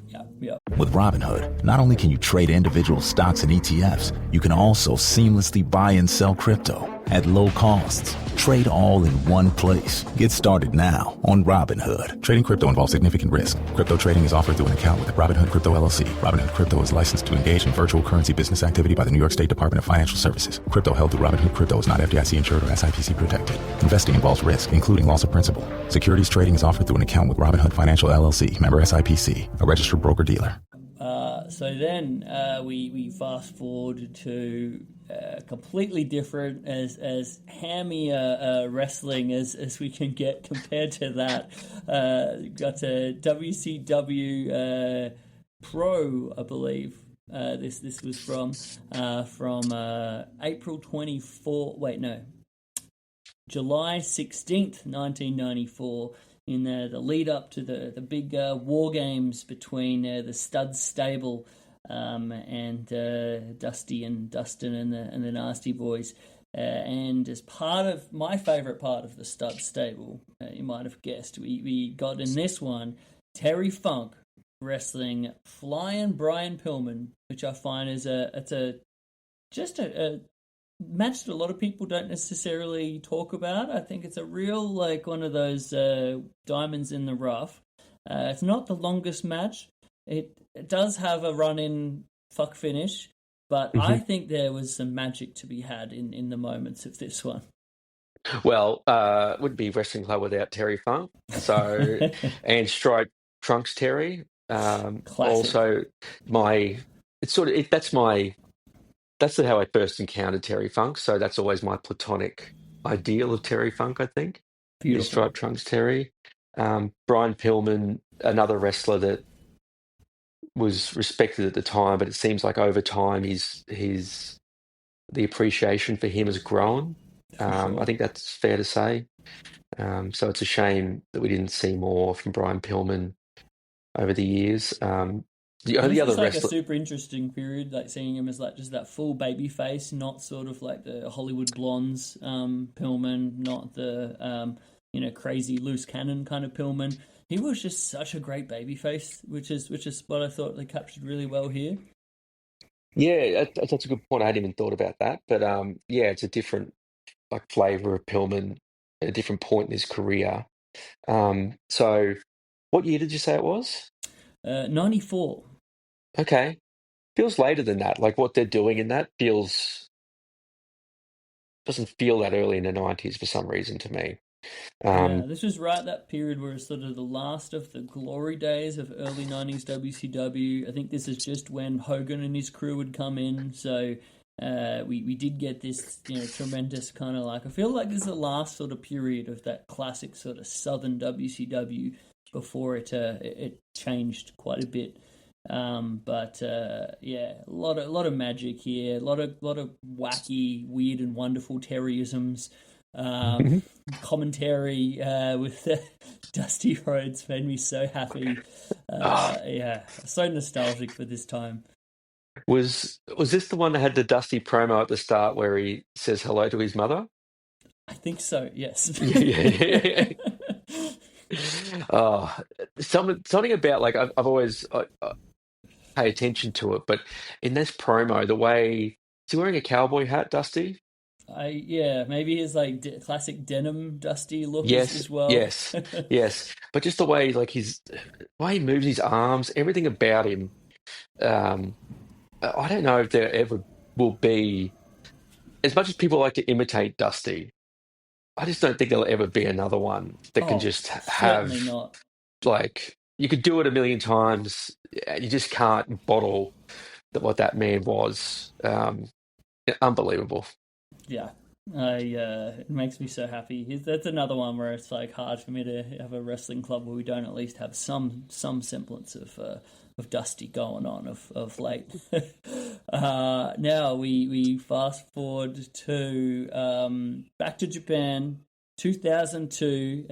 Yeah, yeah. With Robinhood, not only can you trade individual stocks and ETFs, you can also seamlessly buy and sell crypto at low costs. Trade all in one place. Get started now on Robinhood. Trading crypto involves significant risk. Crypto trading is offered through an account with Robinhood Crypto LLC. Robinhood Crypto is licensed to engage in virtual currency business activity by the New York State Department of Financial Services. Crypto held through Robinhood Crypto is not FDIC insured or SIPC protected. Investing involves risk, including loss of principal. Securities trading is offered through an account with Robinhood Financial LLC, member SIPC, a registered broker-dealer. So then we fast forward to completely different, as hammy wrestling as we can get compared to that. Got a WCW Pro, I believe. This was from April 24. Wait, no, July 16th, 1994. In the lead up to the big war games between the Studs stable and Dusty and Dustin and the Nasty Boys. And as part of my favourite part of the Studs stable, you might have guessed, we got in this one Terry Funk wrestling Flying Brian Pillman, which I find is a match that a lot of people don't necessarily talk about. I think it's a real, like, one of those diamonds in the rough. It's not the longest match. It does have a run-in fuck finish, but I think there was some magic to be had in the moments of this one. Well, wouldn't be Wrestling Club without Terry Funk. So, and Stripe Trunks Terry. Classic. Also, that's how I first encountered Terry Funk. So that's always my platonic ideal of Terry Funk, I think, is Beautiful. Stripe Trunks Terry. Brian Pillman, another wrestler that was respected at the time, but it seems like over time his the appreciation for him has grown. For sure. I think that's fair to say. So it's a shame that we didn't see more from Brian Pillman over the years. The It was only other just like a wrestler, super interesting period, like seeing him as like just that full baby face, not sort of like the Hollywood blondes Pillman, not the crazy loose cannon kind of Pillman. He was just such a great baby face, which is what I thought they captured really well here. yeah, that's a good point. I hadn't even thought about that, but yeah, it's a different like flavor of Pillman at a different point in his career. So what year did you say it was? 94. Okay, feels later than that. Like what they're doing in that feels doesn't feel that early in the 90s for some reason to me. Yeah, Um, this was right that period where it's sort of the last of the glory days of early 90s WCW. I think this is just when Hogan and his crew would come in, so we did get this tremendous kind of like, I feel like this is the last sort of period of that classic sort of southern WCW before it changed quite a bit. But yeah, a lot of magic here, a lot of wacky, weird, and wonderful Terryisms. Commentary with Dusty Rhodes made me so happy. Yeah, so nostalgic for this time. was this the one that had the Dusty promo at the start where he says hello to his mother? I think so. Yes. Yeah. Oh, something about like I've always pay attention to it, but in this promo, the way is he wearing a cowboy hat, Dusty? Yeah, maybe his like classic denim Dusty look Yes, as well. yes, yes. But just the way like his way he moves his arms, everything about him. Um, I don't know if there ever will be as much as people like to imitate Dusty. I just don't think there'll ever be another one that can Oh, just certainly have not. like you could do it a million times. You just can't bottle what that man was. Unbelievable. Yeah. It makes me so happy. That's another one where it's like hard for me to have a wrestling club where we don't at least have some semblance of Dusty going on of late. Now we fast forward to back to Japan, 2002,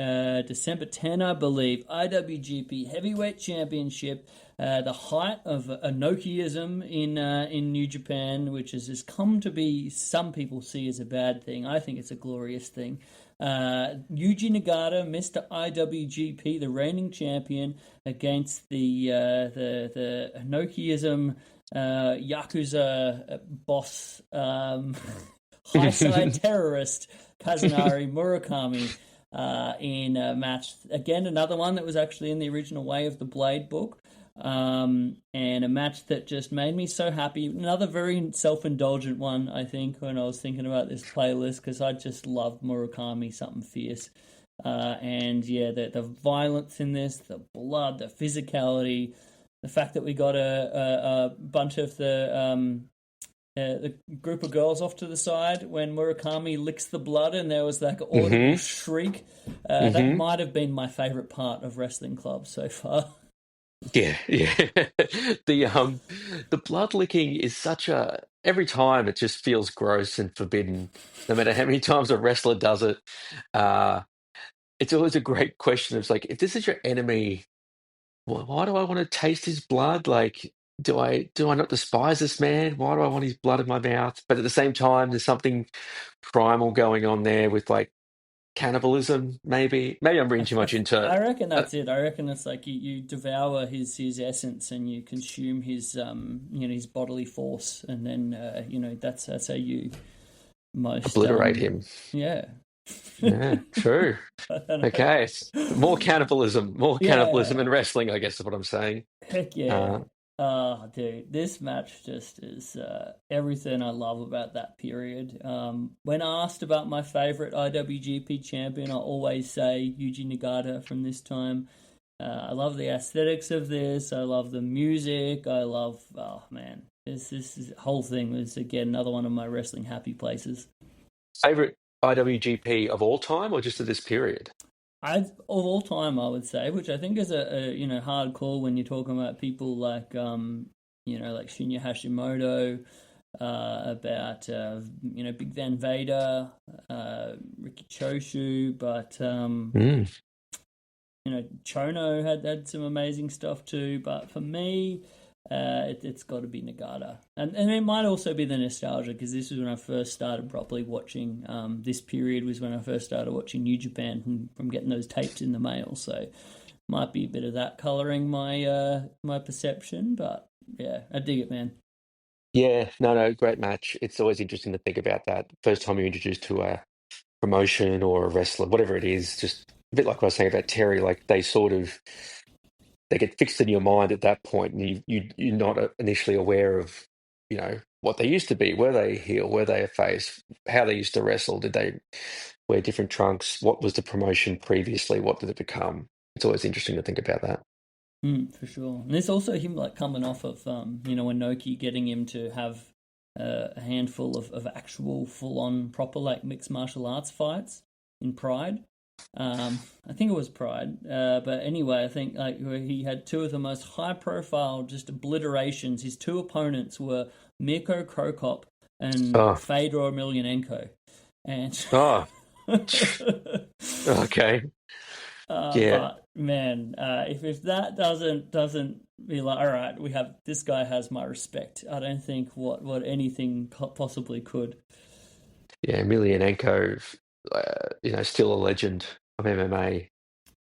December 10, I believe, IWGP Heavyweight Championship. The height of Enochiism in New Japan, which has come to be, some people see as a bad thing. I think it's a glorious thing. Yuji Nagata, Mr. IWGP, the reigning champion, against the Enochiism Yakuza boss, high side terrorist Kazunari Murakami. In a match, again, another one that was actually in the original Way of the Blade book. And a match that just made me so happy. Another very self-indulgent one, I think, when I was thinking about this playlist, because I just loved Murakami, something fierce. And yeah, the violence in this, the blood, the physicality, the fact that we got a bunch of the group of girls off to the side when Murakami licks the blood and there was like an audible shriek. That might have been my favorite part of Wrestling Club so far. Yeah, yeah. The blood licking is such a every time it just feels gross and forbidden, no matter how many times a wrestler does it. Uh it's always a great question. It's like if this is your enemy, why do I want to taste his blood? Like, do I not despise this man? Why do I want his blood in my mouth? But at the same time, there's something primal going on there with like cannibalism, maybe. Maybe I'm reading too much into I reckon that's it. I reckon it's like you devour his essence and you consume his his bodily force, and then that's how you most obliterate him. Yeah. Yeah, true. Okay, more cannibalism Yeah. in wrestling, I guess is what I'm saying. Heck yeah. Oh, dude, this match just is everything I love about that period. When asked about my favorite IWGP champion, I always say Yuji Nagata from this time. I love the aesthetics of this. I love the music. I love, oh man, this whole thing was again another one of my wrestling happy places. Favorite IWGP of all time, or just of this period? Of all time, I would say, which I think is a hard call when you're talking about people like like Shinya Hashimoto, about Big Van Vader, Ricky Choshu, but Chono had some amazing stuff too. But for me, it's got to be Nagata, and it might also be the nostalgia, because this was when I first started properly watching. This period was when I first started watching New Japan from getting those tapes in the mail, so might be a bit of that colouring my perception. But yeah, I dig it, man. Yeah, no, great match. It's always interesting to think about that. First time you're introduced to a promotion or a wrestler, whatever it is, just a bit like what I was saying about Terry, like they get fixed in your mind at that point, and you're not initially aware of, what they used to be. Were they a heel? Were they a face? How they used to wrestle? Did they wear different trunks? What was the promotion previously? What did it become? It's always interesting to think about that. For sure. And it's also him like coming off of Inoki getting him to have a handful of actual full-on proper like mixed martial arts fights in Pride. I think it was Pride, but anyway, I think like where he had two of the most high-profile just obliterations. His two opponents were Mirko Krokop and Fedor Emelianenko, and Okay. Yeah. But man, if that doesn't be like, all right, this guy has my respect. I don't think what anything possibly could. Yeah, Emelianenko, still a legend of MMA.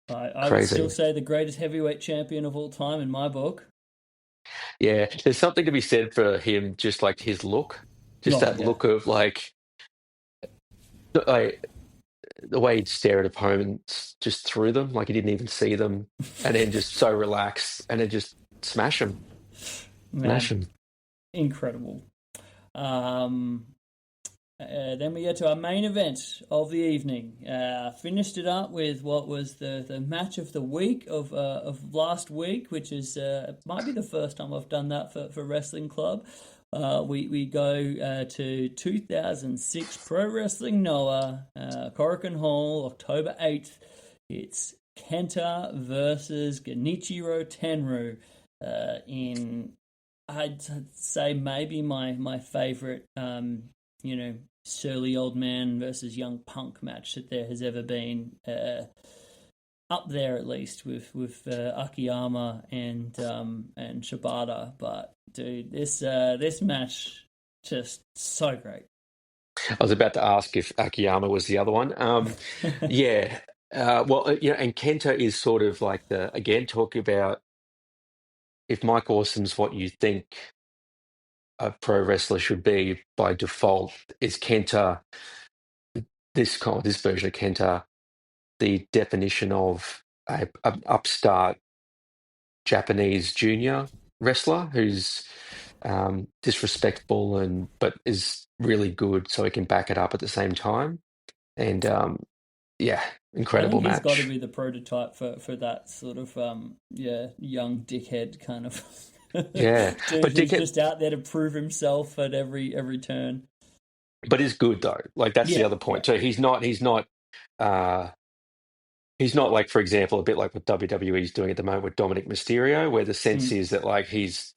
I would still say the greatest heavyweight champion of all time in my book. Yeah, there's something to be said for him, just like his look, look of like the way he'd stare at opponents just through them, like he didn't even see them, and then just so relaxed, and then just smash him. Incredible. Then we get to our main event of the evening. Finished it up with what was the match of the week of last week, which is might be the first time I've done that for Wrestling Club. We go to 2006 Pro Wrestling Noah, Korakuen Hall, October 8th. It's Kenta versus Genichiro Tenryu in, I'd say, maybe my favorite, surly old man versus young punk match that there has ever been. Up there at least with Akiyama and Shibata, but dude, this match just so great. I was about to ask if Akiyama was the other one. Yeah, and Kenta is sort of like talking about if Mike Awesome's what you think a pro wrestler should be by default, is Kenta this version of Kenta the definition of an upstart Japanese junior wrestler who's disrespectful but is really good, so he can back it up at the same time. And incredible match. He's got to be the prototype for that sort of young dickhead kind of yeah. dude But who's just out there to prove himself at every turn. But he's good though. Like that's the other point. So he's not like, for example, a bit like what WWE is doing at the moment with Dominic Mysterio, where the sense is that like he's,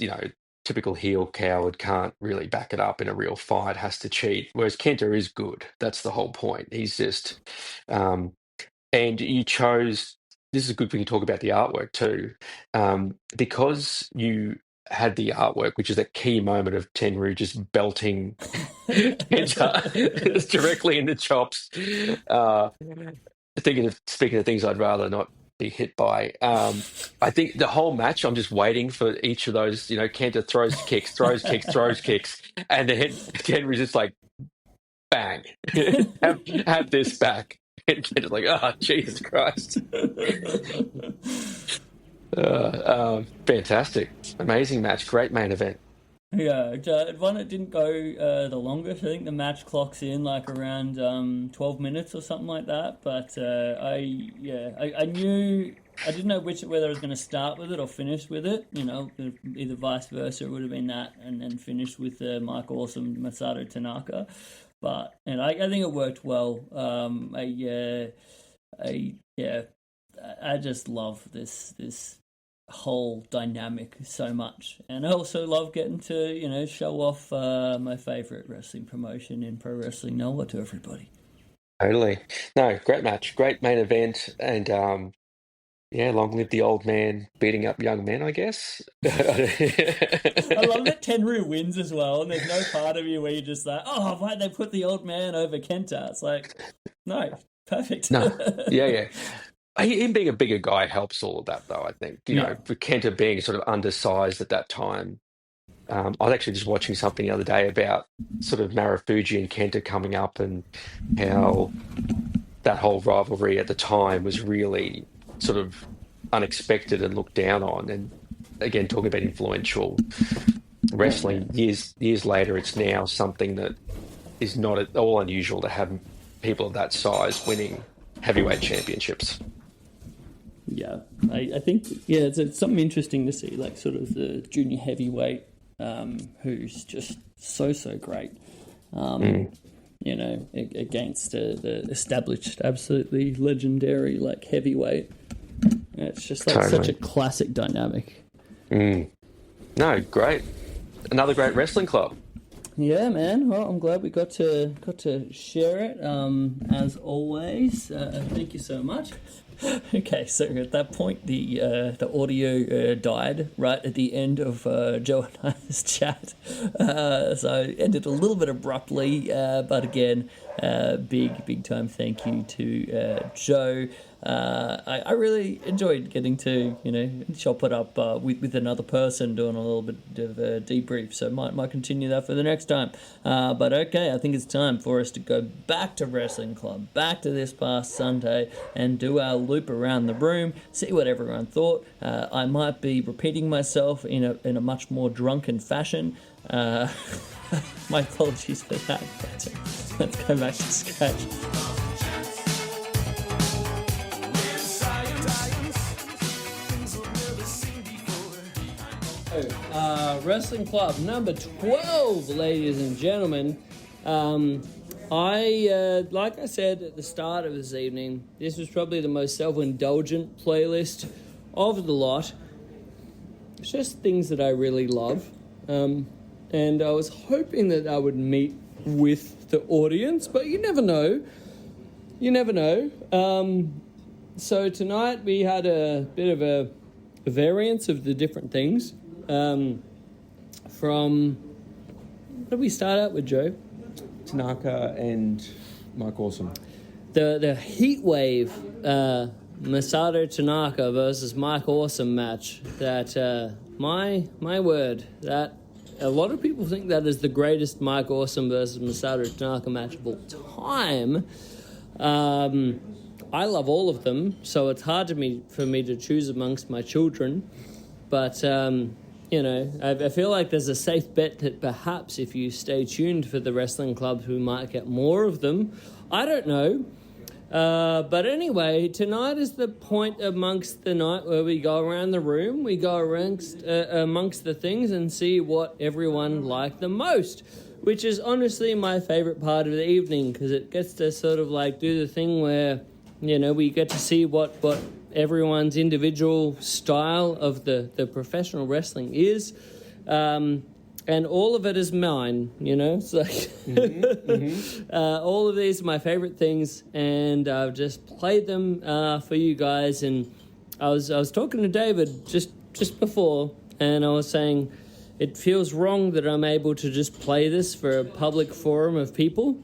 typical heel coward, can't really back it up in a real fight, has to cheat. Whereas Kenta is good. That's the whole point. He's just, and you chose, this is good when you talk about the artwork too, because you had the artwork, which is that key moment of Tenryu just belting Kenta directly in the chops. Speaking of things I'd rather not be hit by, I think the whole match, I'm just waiting for each of those. Kenta throws kicks, and then Tenryu's just like, bang, have this back. And Kenta's like, oh, Jesus Christ. Fantastic, amazing match, great main event. Yeah, one that didn't go the longest. I think the match clocks in like around 12 minutes or something like that. But I knew, I didn't know whether I was going to start with it or finish with it. Either vice versa. It would have been that, and then finish with Mike Awesome, Masato Tanaka. But I think it worked well. I just love this whole dynamic so much, and I also love getting to show off my favorite wrestling promotion in Pro Wrestling Noah to everybody. Totally. No, great match, great main event, and long live the old man beating up young men, I guess. I love that Tenryu wins as well, and there's no part of you where you're just like, oh, why'd they put the old man over Kenta? It's like, no, perfect. No, yeah. Him being a bigger guy helps all of that, though, I think. You know, for Kenta being sort of undersized at that time. I was actually just watching something the other day about sort of Marufuji and Kenta coming up and how that whole rivalry at the time was really sort of unexpected and looked down on. And again, talking about influential wrestling, years later, it's now something that is not at all unusual to have people of that size winning heavyweight championships. Yeah, I think, it's something interesting to see, like sort of the junior heavyweight who's just so great, against the established, absolutely legendary, like, heavyweight. It's just like such a classic dynamic. No, great. Another great wrestling club. Yeah, man. Well, I'm glad we got to share it. As always, thank you so much. Okay, so at that point, the audio died right at the end of Joe and I's chat, so it ended a little bit abruptly. But again, big time thank you to Joe. I really enjoyed getting to chop it up with another person, doing a little bit of a debrief. So might continue that for the next time. But okay, I think it's time for us to go back to Wrestling Club, back to this past Sunday, and do our loop around the room, see what everyone thought. I might be repeating myself in a much more drunken fashion. My apologies for that. But let's go back to scratch. Wrestling Club number 12, ladies and gentlemen. Like I said at the start of this evening, this was probably the most self-indulgent playlist of the lot. It's just things that I really love. And I was hoping that I would meet with the audience, but you never know. So tonight we had a bit of a variance of the different things. From, what did we start out with, Joe? Tanaka and Mike Awesome. The Heatwave Masato Tanaka versus Mike Awesome match. That my word, that a lot of people think that is the greatest Mike Awesome versus Masato Tanaka match of all time. I love all of them, so it's hard for me to choose amongst my children. But I feel like there's a safe bet that perhaps if you stay tuned for the wrestling clubs, we might get more of them. I don't know. But anyway, tonight is the point amongst the night where we go around the room, we go amongst the things and see what everyone liked the most, which is honestly my favorite part of the evening, because it gets to sort of like do the thing where, we get to see what everyone's individual style of the professional wrestling is, and all of it is mine. It's like all of these are my favorite things, and I've just played them for you guys. And I was talking to David just before, and I was saying it feels wrong that I'm able to just play this for a public forum of people.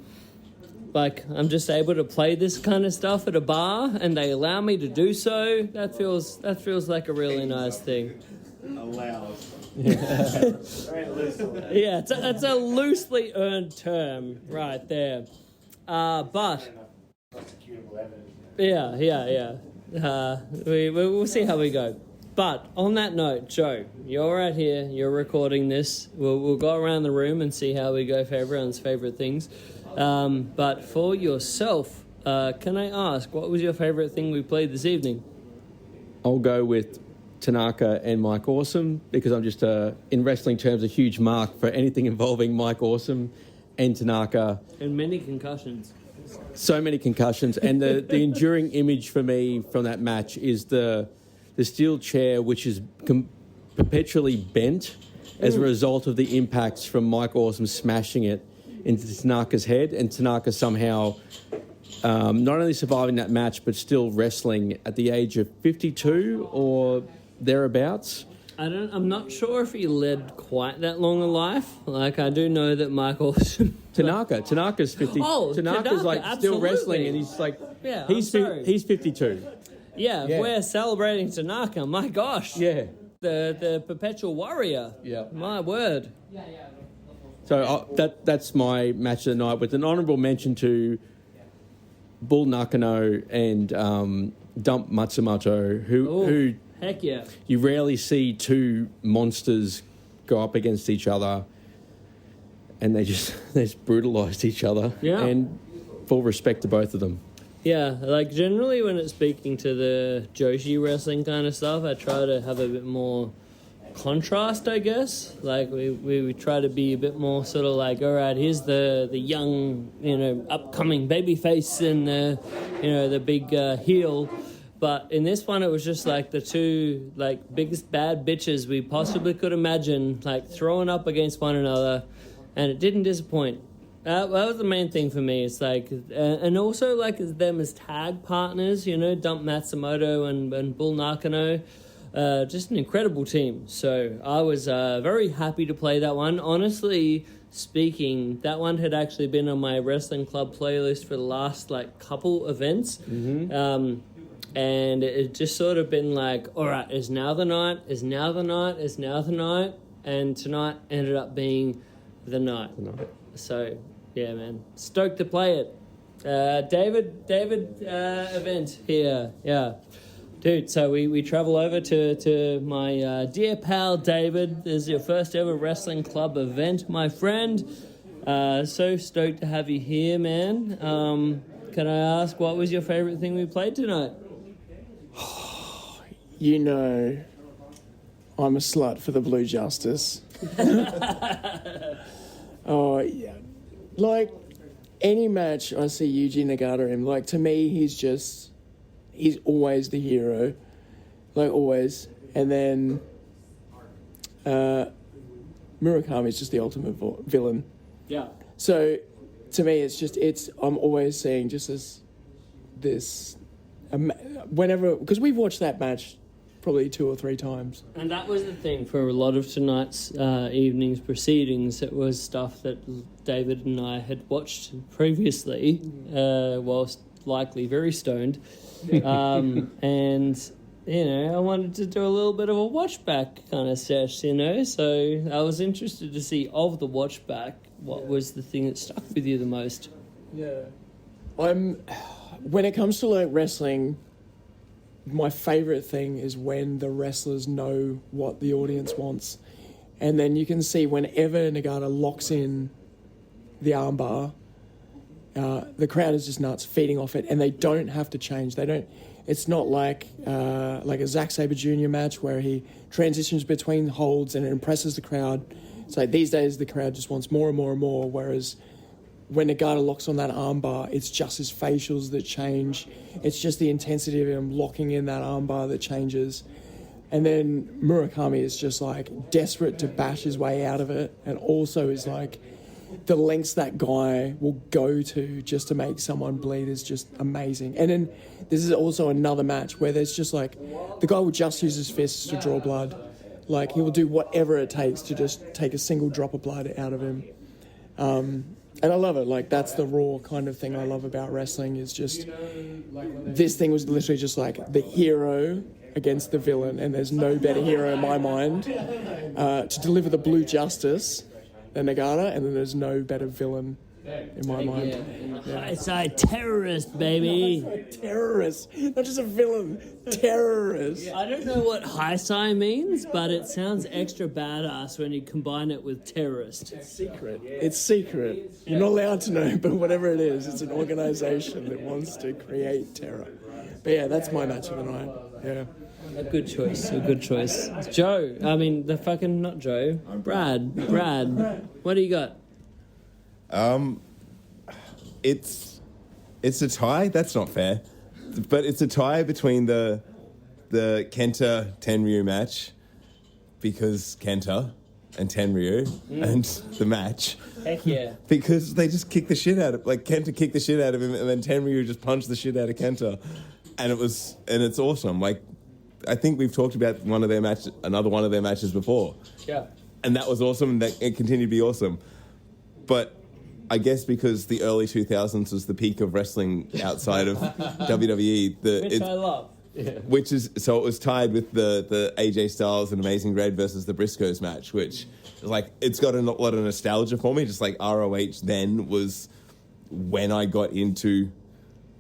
Like, I'm just able to play this kind of stuff at a bar, and they allow me to do so. That feels like a really nice thing. Allows. Yeah, it's a loosely earned term right there. But yeah. We'll see how we go. But on that note, Joe, you're right here. You're recording this. We'll go around the room and see how we go for everyone's favorite things. But for yourself, can I ask, what was your favorite thing we played this evening? I'll go with Tanaka and Mike Awesome, because I'm just, in wrestling terms, a huge mark for anything involving Mike Awesome and Tanaka. And many concussions. so many concussions, and the enduring image for me from that match is the steel chair, which is perpetually bent as a result of the impacts from Mike Awesome smashing it into Tanaka's head, and Tanaka somehow not only surviving that match but still wrestling at the age of 52 or thereabouts. I'm not sure if he led quite that long a life. Like, I do know that Mike Awesome... Tanaka's 50. Oh, Tanaka's like absolutely. still wrestling, and he's like, Yeah, he's 52. Yeah, Yeah. we're celebrating Tanaka. My gosh. Yeah. The perpetual warrior. Yeah. My word. So that's my match of the night, with an honourable mention to Bull Nakano and Dump Matsumoto, who Heck yeah. you rarely see two monsters go up against each other, and they just brutalised each other. Yeah. And full respect to both of them. Yeah, like generally when it's speaking to the Joshi wrestling kind of stuff, I try to have a bit more contrast, I guess. Like we try to be a bit more sort of like, all right, here's the young, upcoming babyface and the big heel. But in this one, it was just like the two like biggest bad bitches we possibly could imagine, like throwing up against one another, and it didn't disappoint. That was the main thing for me. It's like, and also like them as tag partners, Dump Matsumoto and Bull Nakano, just an incredible team. So I was very happy to play that one. Honestly speaking, that one had actually been on my wrestling club playlist for the last like couple events. Mm-hmm. And it just sort of been like, all right, is now the night, and tonight ended up being the night. So, yeah, man, stoked to play it. David event here, yeah. Dude, so we travel over to my dear pal David. This is your first ever wrestling club event, my friend. So stoked to have you here, man. Can I ask, what was your favourite thing we played tonight? I'm a slut for the Blue Justice. Oh, yeah. Like, any match I see Yuji Nagata in, like, to me, he's always the hero. Like, always. And then Murakami's just the ultimate villain. Yeah. So, to me, I'm always seeing just this whenever, because we've watched that match probably 2 or 3 times. And that was the thing for a lot of tonight's evening's proceedings. It was stuff that David and I had watched previously, whilst likely very stoned. And, I wanted to do a little bit of a watch back kind of sesh, So I was interested to see, of the watch back, what was the thing that stuck with you the most? Yeah. When it comes to like wrestling, my favourite thing is when the wrestlers know what the audience wants. And then you can see whenever Nagata locks in the armbar, the crowd is just nuts, feeding off it, and they don't have to change. It's not like a Zack Sabre Jr. match where he transitions between holds and it impresses the crowd. It's like these days the crowd just wants more and more and more, whereas when Nagata locks on that armbar, it's just his facials that change. It's just the intensity of him locking in that armbar that changes. And then Murakami is just like desperate to bash his way out of it, and also is like the lengths that guy will go to just to make someone bleed is just amazing. And then this is also another match where there's just like the guy will just use his fists to draw blood. Like he will do whatever it takes to just take a single drop of blood out of him. And I love it. Like, that's the raw kind of thing I love about wrestling, is just this thing was literally just like the hero against the villain, and there's no better hero in my mind to deliver the Blue Justice than Nagata, and then there's no better villain in my mind. Yeah. High side terrorist, baby. Terrorist. Not just a villain. Terrorist. I don't know what high side means, but it sounds extra badass when you combine it with terrorist. It's secret. It's secret. You're not allowed to know, but whatever it is, it's an organisation that wants to create terror. But yeah, that's my match of the night. Yeah. A good choice. Joe. Not Joe. Brad. What do you got? It's It's a tie? That's not fair. But it's a tie between the Kenta Tenryu match, because Kenta and Tenryu and the match. Heck yeah. Because they just kicked the shit out of, like, Kenta kicked the shit out of him, and then Tenryu just punched the shit out of Kenta. And it's awesome. Like, I think we've talked about another one of their matches before. Yeah. And that was awesome, and it continued to be awesome. But I guess because the early 2000s was the peak of wrestling outside of WWE. Which I love. Yeah. Which is, so it was tied with the AJ Styles and Amazing Red versus the Briscoes match, which is like, it's got a lot of nostalgia for me. Just like ROH then was when I got into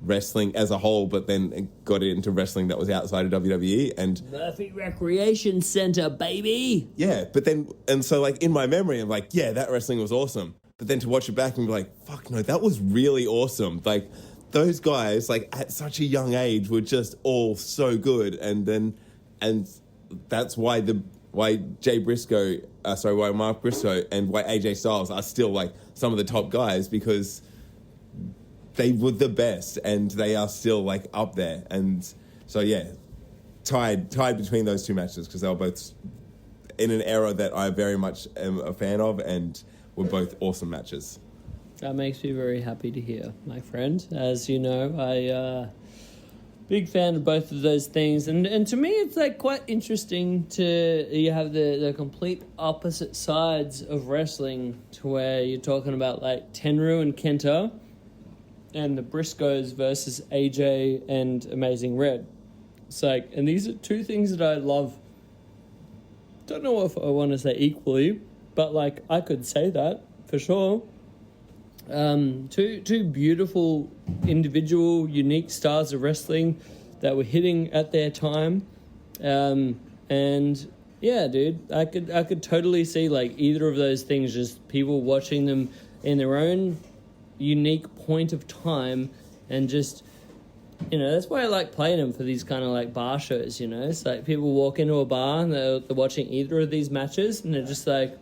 wrestling as a whole, but then got into wrestling that was outside of WWE. And Murphy Recreation Center, baby. Yeah, but then, and so like in my memory, I'm like, yeah, that wrestling was awesome. But then to watch it back and be like, fuck no, that was really awesome. Like, those guys, like, at such a young age were just all so good. And that's why why Mark Briscoe and why AJ Styles are still, like, some of the top guys, because they were the best and they are still, like, up there. And so, yeah, tied between those two matches, because they were both in an era that I very much am a fan of, and were both awesome matches. That makes me very happy to hear, my friend. As you know, I big fan of both of those things, and to me, it's like quite interesting you have the complete opposite sides of wrestling, to where you're talking about like Tenryu and Kenta, and the Briscoes versus AJ and Amazing Red. It's like, and these are two things that I love. Don't know if I want to say equally, but like I could say that for sure. Two beautiful, individual, unique stars of wrestling that were hitting at their time, and yeah, dude, I could totally see like either of those things, just people watching them in their own unique point of time, and just, you know, that's why I like playing them for these kind of like bar shows. You know, it's like people walk into a bar and they're watching either of these matches, and they're just like,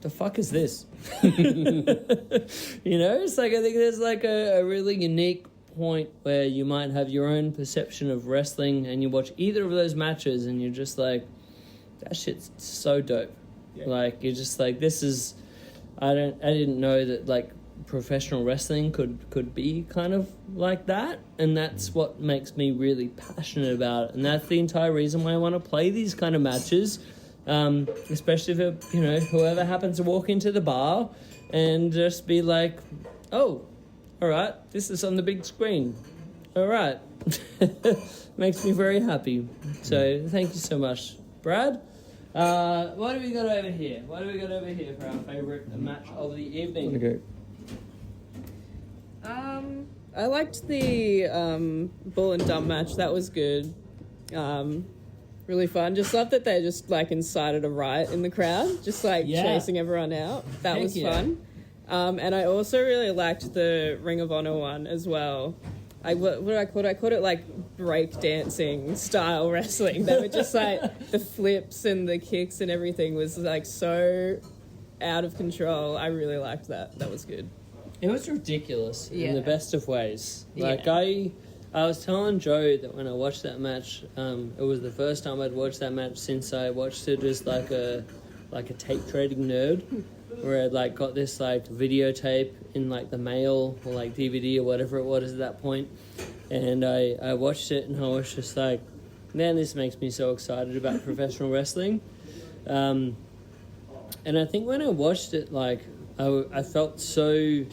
the fuck is this? You know, it's like, I think there's like a really unique point where you might have your own perception of wrestling, and you watch either of those matches and you're just like, that shit's so dope. Yeah. Like, you're just like, this is, I didn't know that like professional wrestling could be kind of like that, and that's what makes me really passionate about it, and that's the entire reason why I want to play these kind of matches. Especially for, you know, whoever happens to walk into the bar and just be like, oh, all right, this is on the big screen. All right. Makes me very happy. So thank you so much, Brad. What do we got over here? What do we got over here for our favourite match of the evening? Okay. I liked the bull and dump match. That was good. Really fun. Just love that they just like incited a riot in the crowd, just like chasing everyone out. That was fun. And I also really liked the Ring of Honor one as well. What did I call it? I called it like break dancing style wrestling. They were just like, the flips and the kicks and everything was like so out of control. I really liked that. That was good. It was ridiculous in the best of ways. Like, I was telling Joe that when I watched that match, it was the first time I'd watched that match since I watched it as like a tape trading nerd, where I'd like got this like videotape in like the mail or like DVD or whatever it was at that point, and I watched it and I was just like, man, this makes me so excited about professional wrestling, and I think when I watched it, like I felt so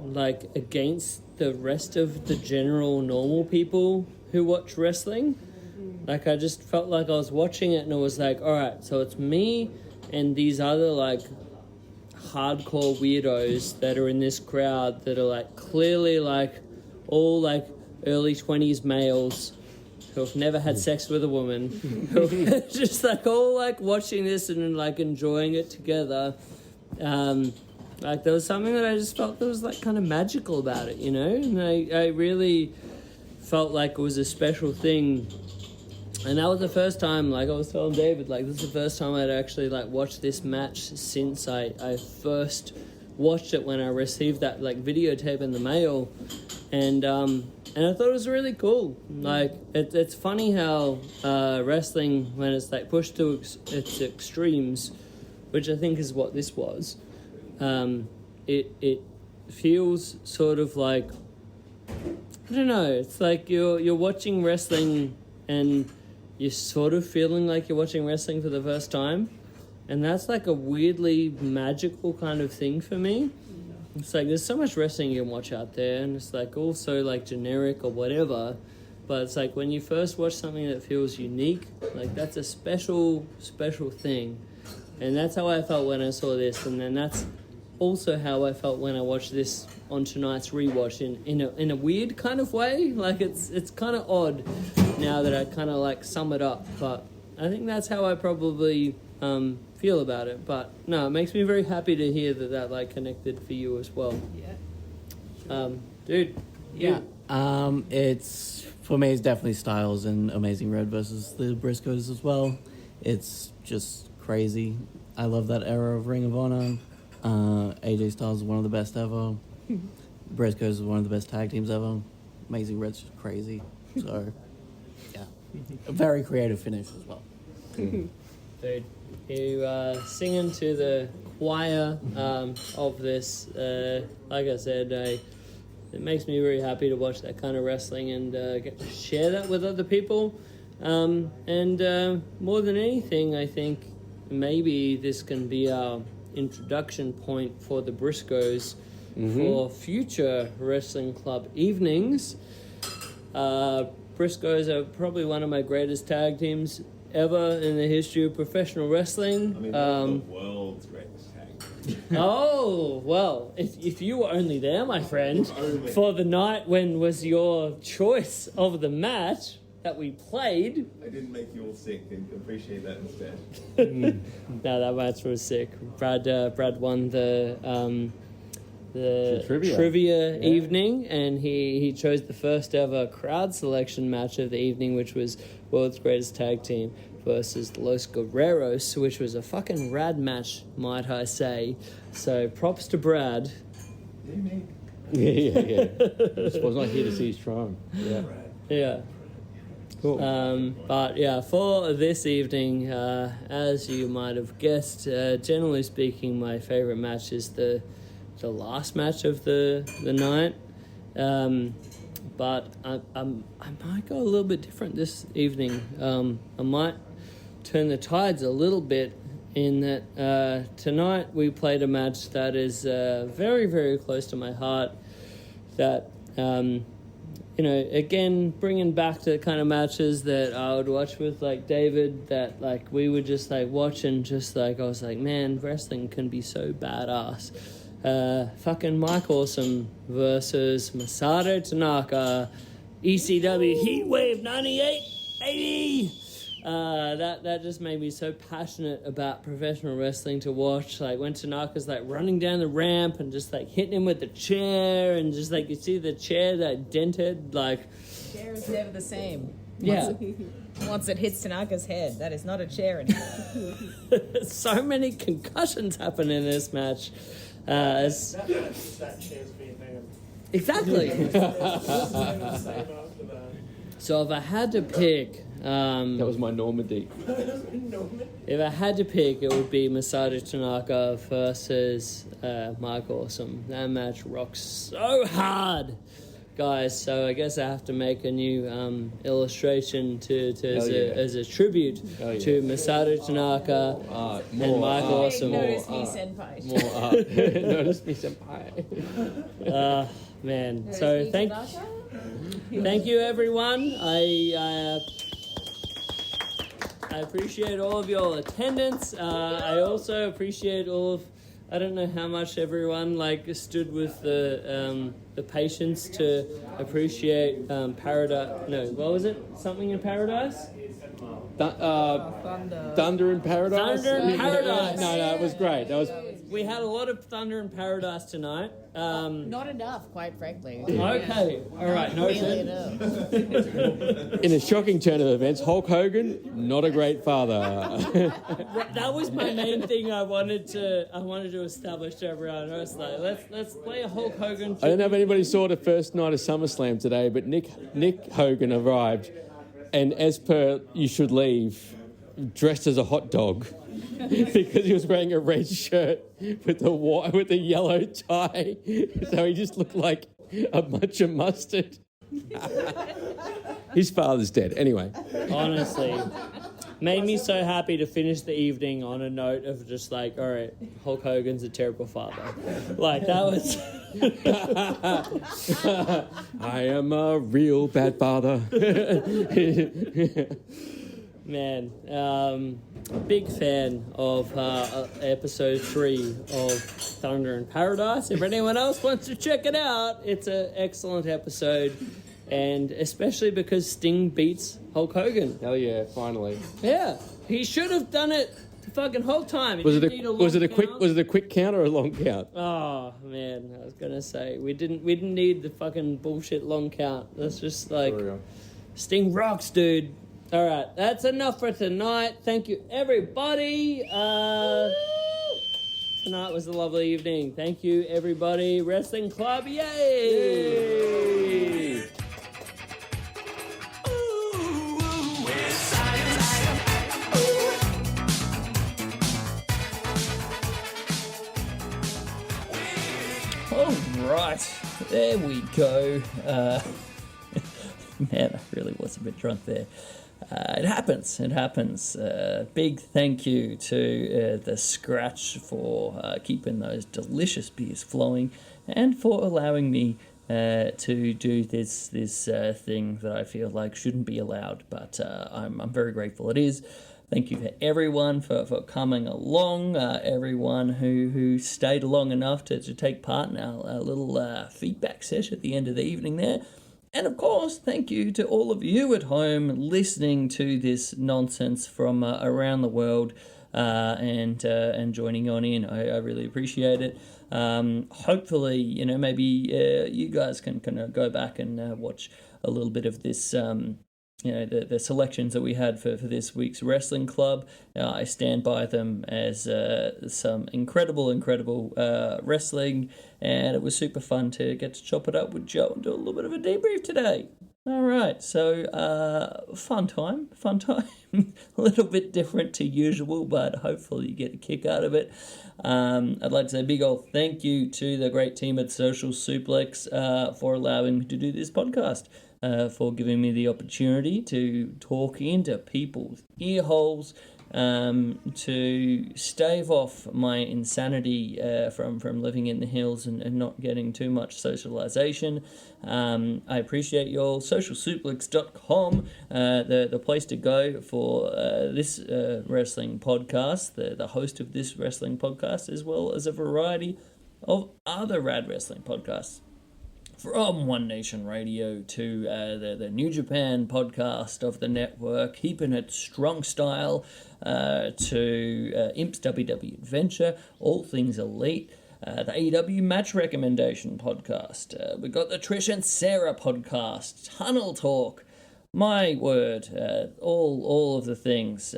like against the rest of the general normal people who watch wrestling. Like, I just felt like I was watching it and it was like, all right, so it's me and these other like hardcore weirdos that are in this crowd that are like clearly like all like early 20s males who have never had sex with a woman, who are just like all like watching this and like enjoying it together. Like, there was something that I just felt that was like kind of magical about it, you know? And I really felt like it was a special thing. And that was the first time, like I was telling David, like this is the first time I'd actually like watched this match since I first watched it when I received that like videotape in the mail, and I thought it was really cool. Like it's funny how wrestling, when it's like pushed to its extremes, which I think is what this was, it feels sort of like, I don't know, it's like you're watching wrestling and you're sort of feeling like you're watching wrestling for the first time. And that's like a weirdly magical kind of thing for me. It's like there's so much wrestling you can watch out there, and it's like also like generic or whatever. But it's like when you first watch something that feels unique, like that's a special thing. And that's how I felt when I saw this. And then that's also how I felt when I watched this on tonight's rewatch in a weird kind of way. Like it's kind of odd now that I kind of like sum it up. But I think that's how I probably feel about it. But no, it makes me very happy to hear that like connected for you as well. Yeah. Dude. Yeah. It's for me. It's definitely Styles and Amazing Red versus the Briscoes as well. It's just crazy. I love that era of Ring of Honor. AJ Styles is one of the best ever. Briscoes is one of the best tag teams ever. Amazing Red's just crazy. So, yeah. A very creative finish as well. Dude, you singing to the choir of this. Like I said, it makes me very happy to watch that kind of wrestling and get to share that with other people. And more than anything, I think maybe this can be our introduction point for the Briscoes for future wrestling club evenings. Briscoes are probably one of my greatest tag teams ever in the history of professional wrestling. I mean, the world's greatest tag. Oh, well, if you were only there, my friend, for the night when was your choice of the match that we played. I didn't make you all sick, and appreciate that instead. No, that match was sick. Brad won the trivia evening, and he chose the first ever crowd selection match of the evening, which was World's Greatest Tag Team versus Los Guerreros, which was a fucking rad match, might I say. So props to Brad. Yeah. I was not here to see his triumph. Yeah. Cool. But yeah, for this evening, as you might have guessed, generally speaking, my favorite match is the last match of the night. But I might go a little bit different this evening. I might turn the tides a little bit in that tonight we played a match that is very, very close to my heart. That again, bringing back the kind of matches that I would watch with, like, David, that, like, we would just, like, watch and just, like, I was like, man, wrestling can be so badass. Fucking Mike Awesome versus Masato Tanaka, ECW Heatwave 98, 80! That just made me so passionate about professional wrestling to watch. Like when Tanaka's like running down the ramp and just like hitting him with the chair, and just like you see the chair that dented, like the chair is never the same. Yeah. Once it hits Tanaka's head, that is not a chair anymore. So many concussions happen in this match. That chair's being named. Exactly. So if I had to pick, that was my Normandy. If I had to pick, it would be Masato Tanaka versus Mike Awesome. That match rocks so hard, guys. So I guess I have to make a new illustration as a tribute to Masato Tanaka and Mike Awesome. Notice me, senpai. Notice me, senpai. Man. So thank you, everyone. I appreciate all of your attendance. I also appreciate all of, I don't know how much everyone like stood with the patience to appreciate Paradise. No, what was it? Something in Paradise? Thunder in Paradise? Thunder in Paradise. No, it was great. That was we had a lot of Thunder in Paradise tonight. Not enough, quite frankly. Okay, all right, noted. In a shocking turn of events, Hulk Hogan, not a great father. That was my main thing I wanted to establish to everyone. I was like, let's play a Hulk Hogan. I don't know if anybody saw the first night of SummerSlam today, but Nick Hogan arrived, and as per You Should Leave, dressed as a hot dog because he was wearing a red shirt with a yellow tie, so he just looked like a bunch of mustard. His father's dead. Anyway. Honestly, made me so happy to finish the evening on a note of just like, all right, Hulk Hogan's a terrible father. Like, that was... I am a real bad father. Man, big fan of episode 3 of Thunder in Paradise. If anyone else wants to check it out, it's an excellent episode. And especially because Sting beats Hulk Hogan. Hell yeah, finally. Yeah, he should have done it the fucking whole time. Was it a quick count or a long count? Oh man, I was gonna say we didn't need the fucking bullshit long count. That's just like Sting rocks, dude. All right, that's enough for tonight. Thank you, everybody. Tonight was a lovely evening. Thank you, everybody. Wrestling Club, yay! All right, there we go. Man, I really was a bit drunk there. It happens. Big thank you to the Scratch for keeping those delicious beers flowing and for allowing me to do this thing that I feel like shouldn't be allowed, but I'm very grateful it is. Thank you for everyone for coming along, everyone who stayed long enough to take part in our little feedback session at the end of the evening there. And of course, thank you to all of you at home listening to this nonsense from around the world and joining on in. I really appreciate it. Hopefully, maybe you guys can go back and watch a little bit of this. The selections that we had for this week's Wrestling Club. I stand by them as some incredible wrestling, and it was super fun to get to chop it up with Joe and do a little bit of a debrief today. All right, so fun time, a little bit different to usual, but hopefully you get a kick out of it. I'd like to say a big old thank you to the great team at Social Suplex for allowing me to do this podcast. For giving me the opportunity to talk into people's ear holes, to stave off my insanity from living in the hills and not getting too much socialization. I appreciate you all. Socialsuplex.com, the place to go for this wrestling podcast, the host of this wrestling podcast, as well as a variety of other rad wrestling podcasts. From One Nation Radio to the New Japan podcast of the network, keeping it strong style, to Imp's WW Adventure, All Things Elite, the AEW Match Recommendation podcast. We got the Trish and Sarah podcast, Tunnel Talk. My word, all of the things.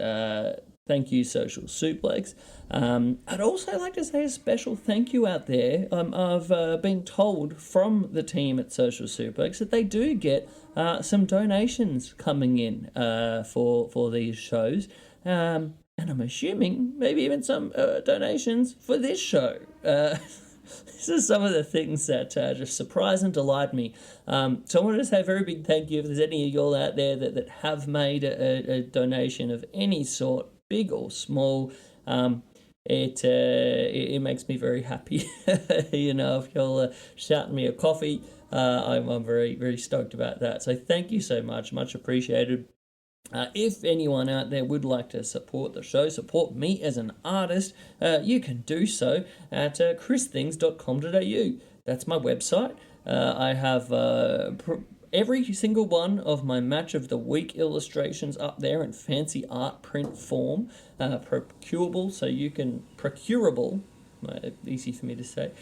Thank you, Social Suplex. I'd also like to say a special thank you out there. I've been told from the team at Social Suplex that they do get some donations coming in for these shows. And I'm assuming maybe even some donations for this show. This is some of the things that just surprise and delight me. So I wanted to say a very big thank you if there's any of y'all out there that have made a donation of any sort, big or small. It makes me very happy. If you'll shout me a coffee, I'm very, very stoked about that. So thank you so much appreciated. If anyone out there would like to support the show, support me as an artist, you can do so at christhings.com.au. That's my website. I have every single one of my Match of the Week illustrations up there in fancy art print form, procurable, easy for me to say.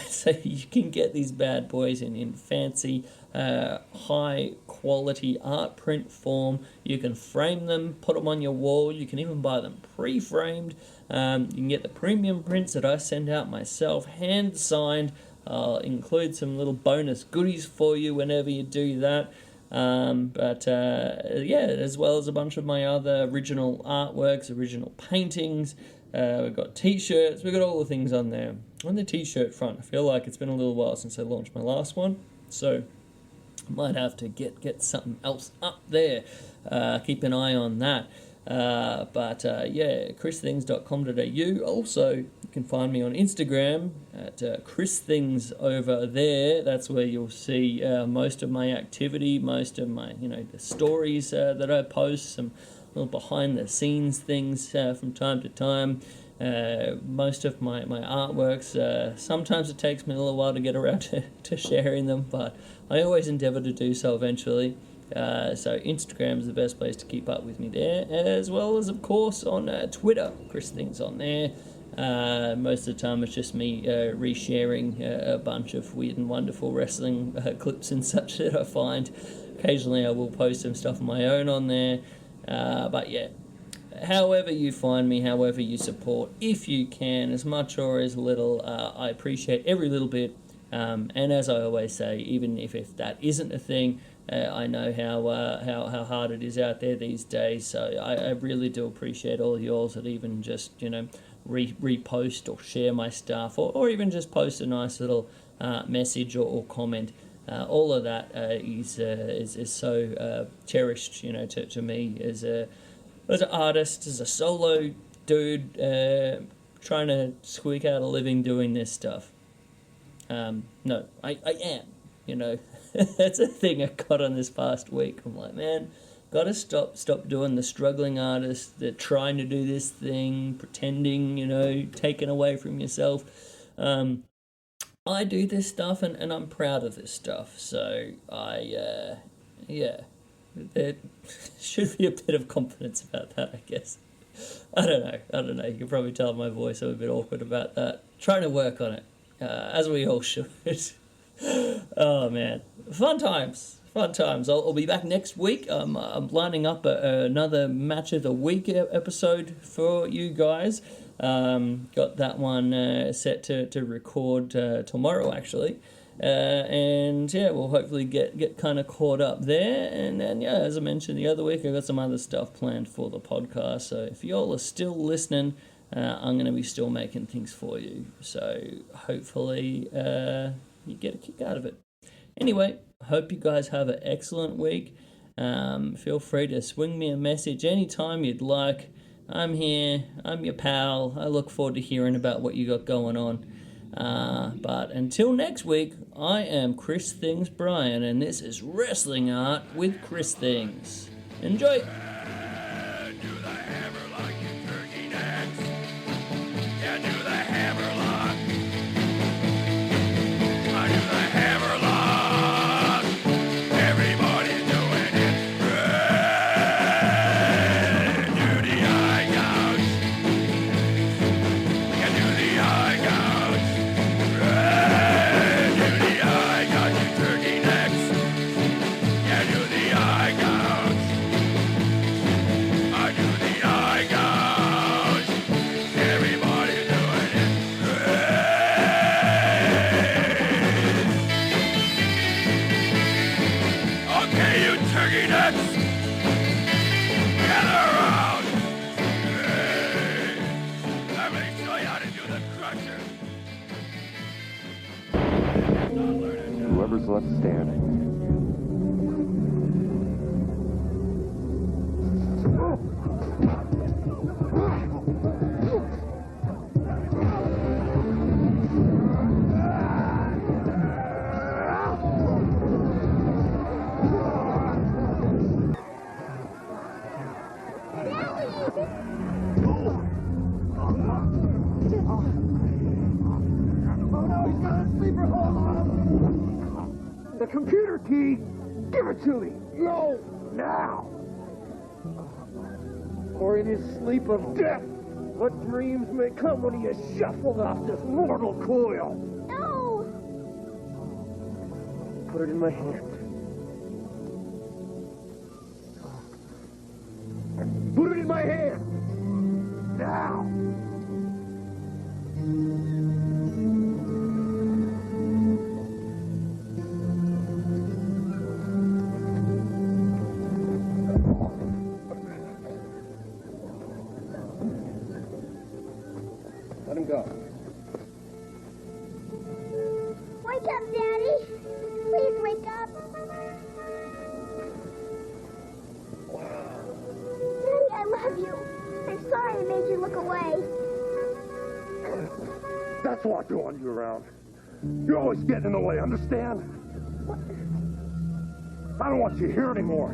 So you can get these bad boys in fancy, high quality art print form. You can frame them, put them on your wall. You can even buy them pre-framed. You can get the premium prints that I send out myself, hand signed. I'll include some little bonus goodies for you whenever you do that. As well as a bunch of my other original artworks, original paintings. We've got t-shirts, we've got all the things on there. On the t-shirt front, I feel like it's been a little while since I launched my last one, so I might have to get something else up there. Keep an eye on that. christhings.com.au. Also, you can find me on Instagram at christhings over there. That's where you'll see most of my activity, most of my, the stories that I post, some little behind the scenes things from time to time. Most of my artworks, sometimes it takes me a little while to get around to sharing them, but I always endeavour to do so eventually. So Instagram is the best place to keep up with me there, as well as, of course, on Twitter. Chris Things on there. Most of the time it's just me resharing a bunch of weird and wonderful wrestling clips and such that I find. Occasionally I will post some stuff of my own on there. But yeah, however you find me, however you support, if you can, as much or as little, I appreciate every little bit. And as I always say, even if that isn't a thing, I know how hard it is out there these days, so I really do appreciate all of yours that even just, repost or share my stuff, or even just post a nice little message or comment. All of that is so cherished, to me as an artist, as a solo dude trying to squeak out a living doing this stuff. No, I am, That's a thing I got on this past week. I'm like, man, gotta stop doing the struggling artist, the trying to do this thing, pretending, taken away from yourself. I do this stuff and I'm proud of this stuff. So there should be a bit of confidence about that, I guess. I don't know. You can probably tell my voice I'm a bit awkward about that. Trying to work on it, as we all should. Oh man, fun times. I'll be back next week. I'm lining up another match of the week episode for you guys. Got that one set to record tomorrow actually, and we'll hopefully get kind of caught up there. And then as I mentioned the other week, I got some other stuff planned for the podcast. So if y'all are still listening, I'm going to be still making things for you. So hopefully you get a kick out of it. Anyway, hope you guys have an excellent week. Feel free to swing me a message anytime you'd like. I'm here. I'm your pal. I look forward to hearing about what you got going on. But until next week, I am Chris Things Brian, and this is Wrestling Art with Chris Things. Enjoy! Whoever's left standing. The computer key! Give it to me! No! Now! Or in his sleep of death! What dreams may come when you shuffle off this mortal coil? No! Put it in my hand. Put it in my hand! Now! Let him go. Wake up, Daddy! Please wake up! Daddy, I love you. I'm sorry I made you look away. That's why I don't want you around. You're always getting in the way, understand? I don't want you here anymore.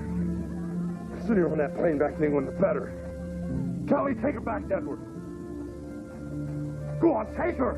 The sooner on that plane back to England, the better. Kelly, take her back to Edward. Go on, take her!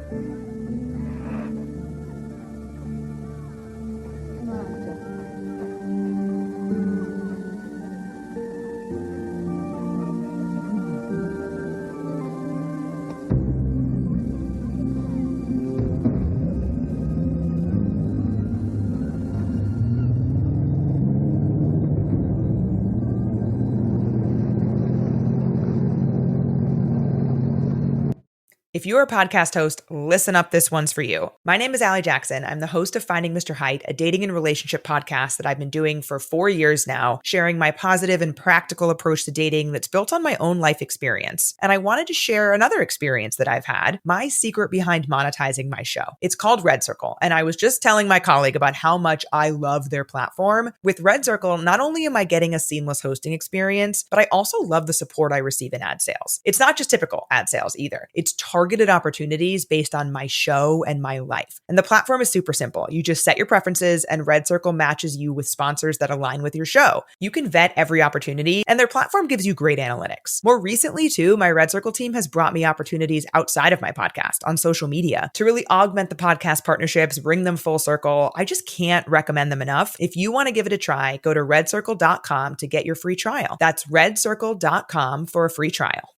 If you're a podcast host, listen up, this one's for you. My name is Allie Jackson. I'm the host of Finding Mr. Height, a dating and relationship podcast that I've been doing for 4 years now, sharing my positive and practical approach to dating that's built on my own life experience. And I wanted to share another experience that I've had, my secret behind monetizing my show. It's called Red Circle, and I was just telling my colleague about how much I love their platform. With Red Circle, not only am I getting a seamless hosting experience, but I also love the support I receive in ad sales. It's not just typical ad sales either. It's targeted opportunities based on my show and my life. And the platform is super simple. You just set your preferences and Red Circle matches you with sponsors that align with your show. You can vet every opportunity and their platform gives you great analytics. More recently too, my Red Circle team has brought me opportunities outside of my podcast on social media to really augment the podcast partnerships, bring them full circle. I just can't recommend them enough. If you want to give it a try, go to redcircle.com to get your free trial. That's redcircle.com for a free trial.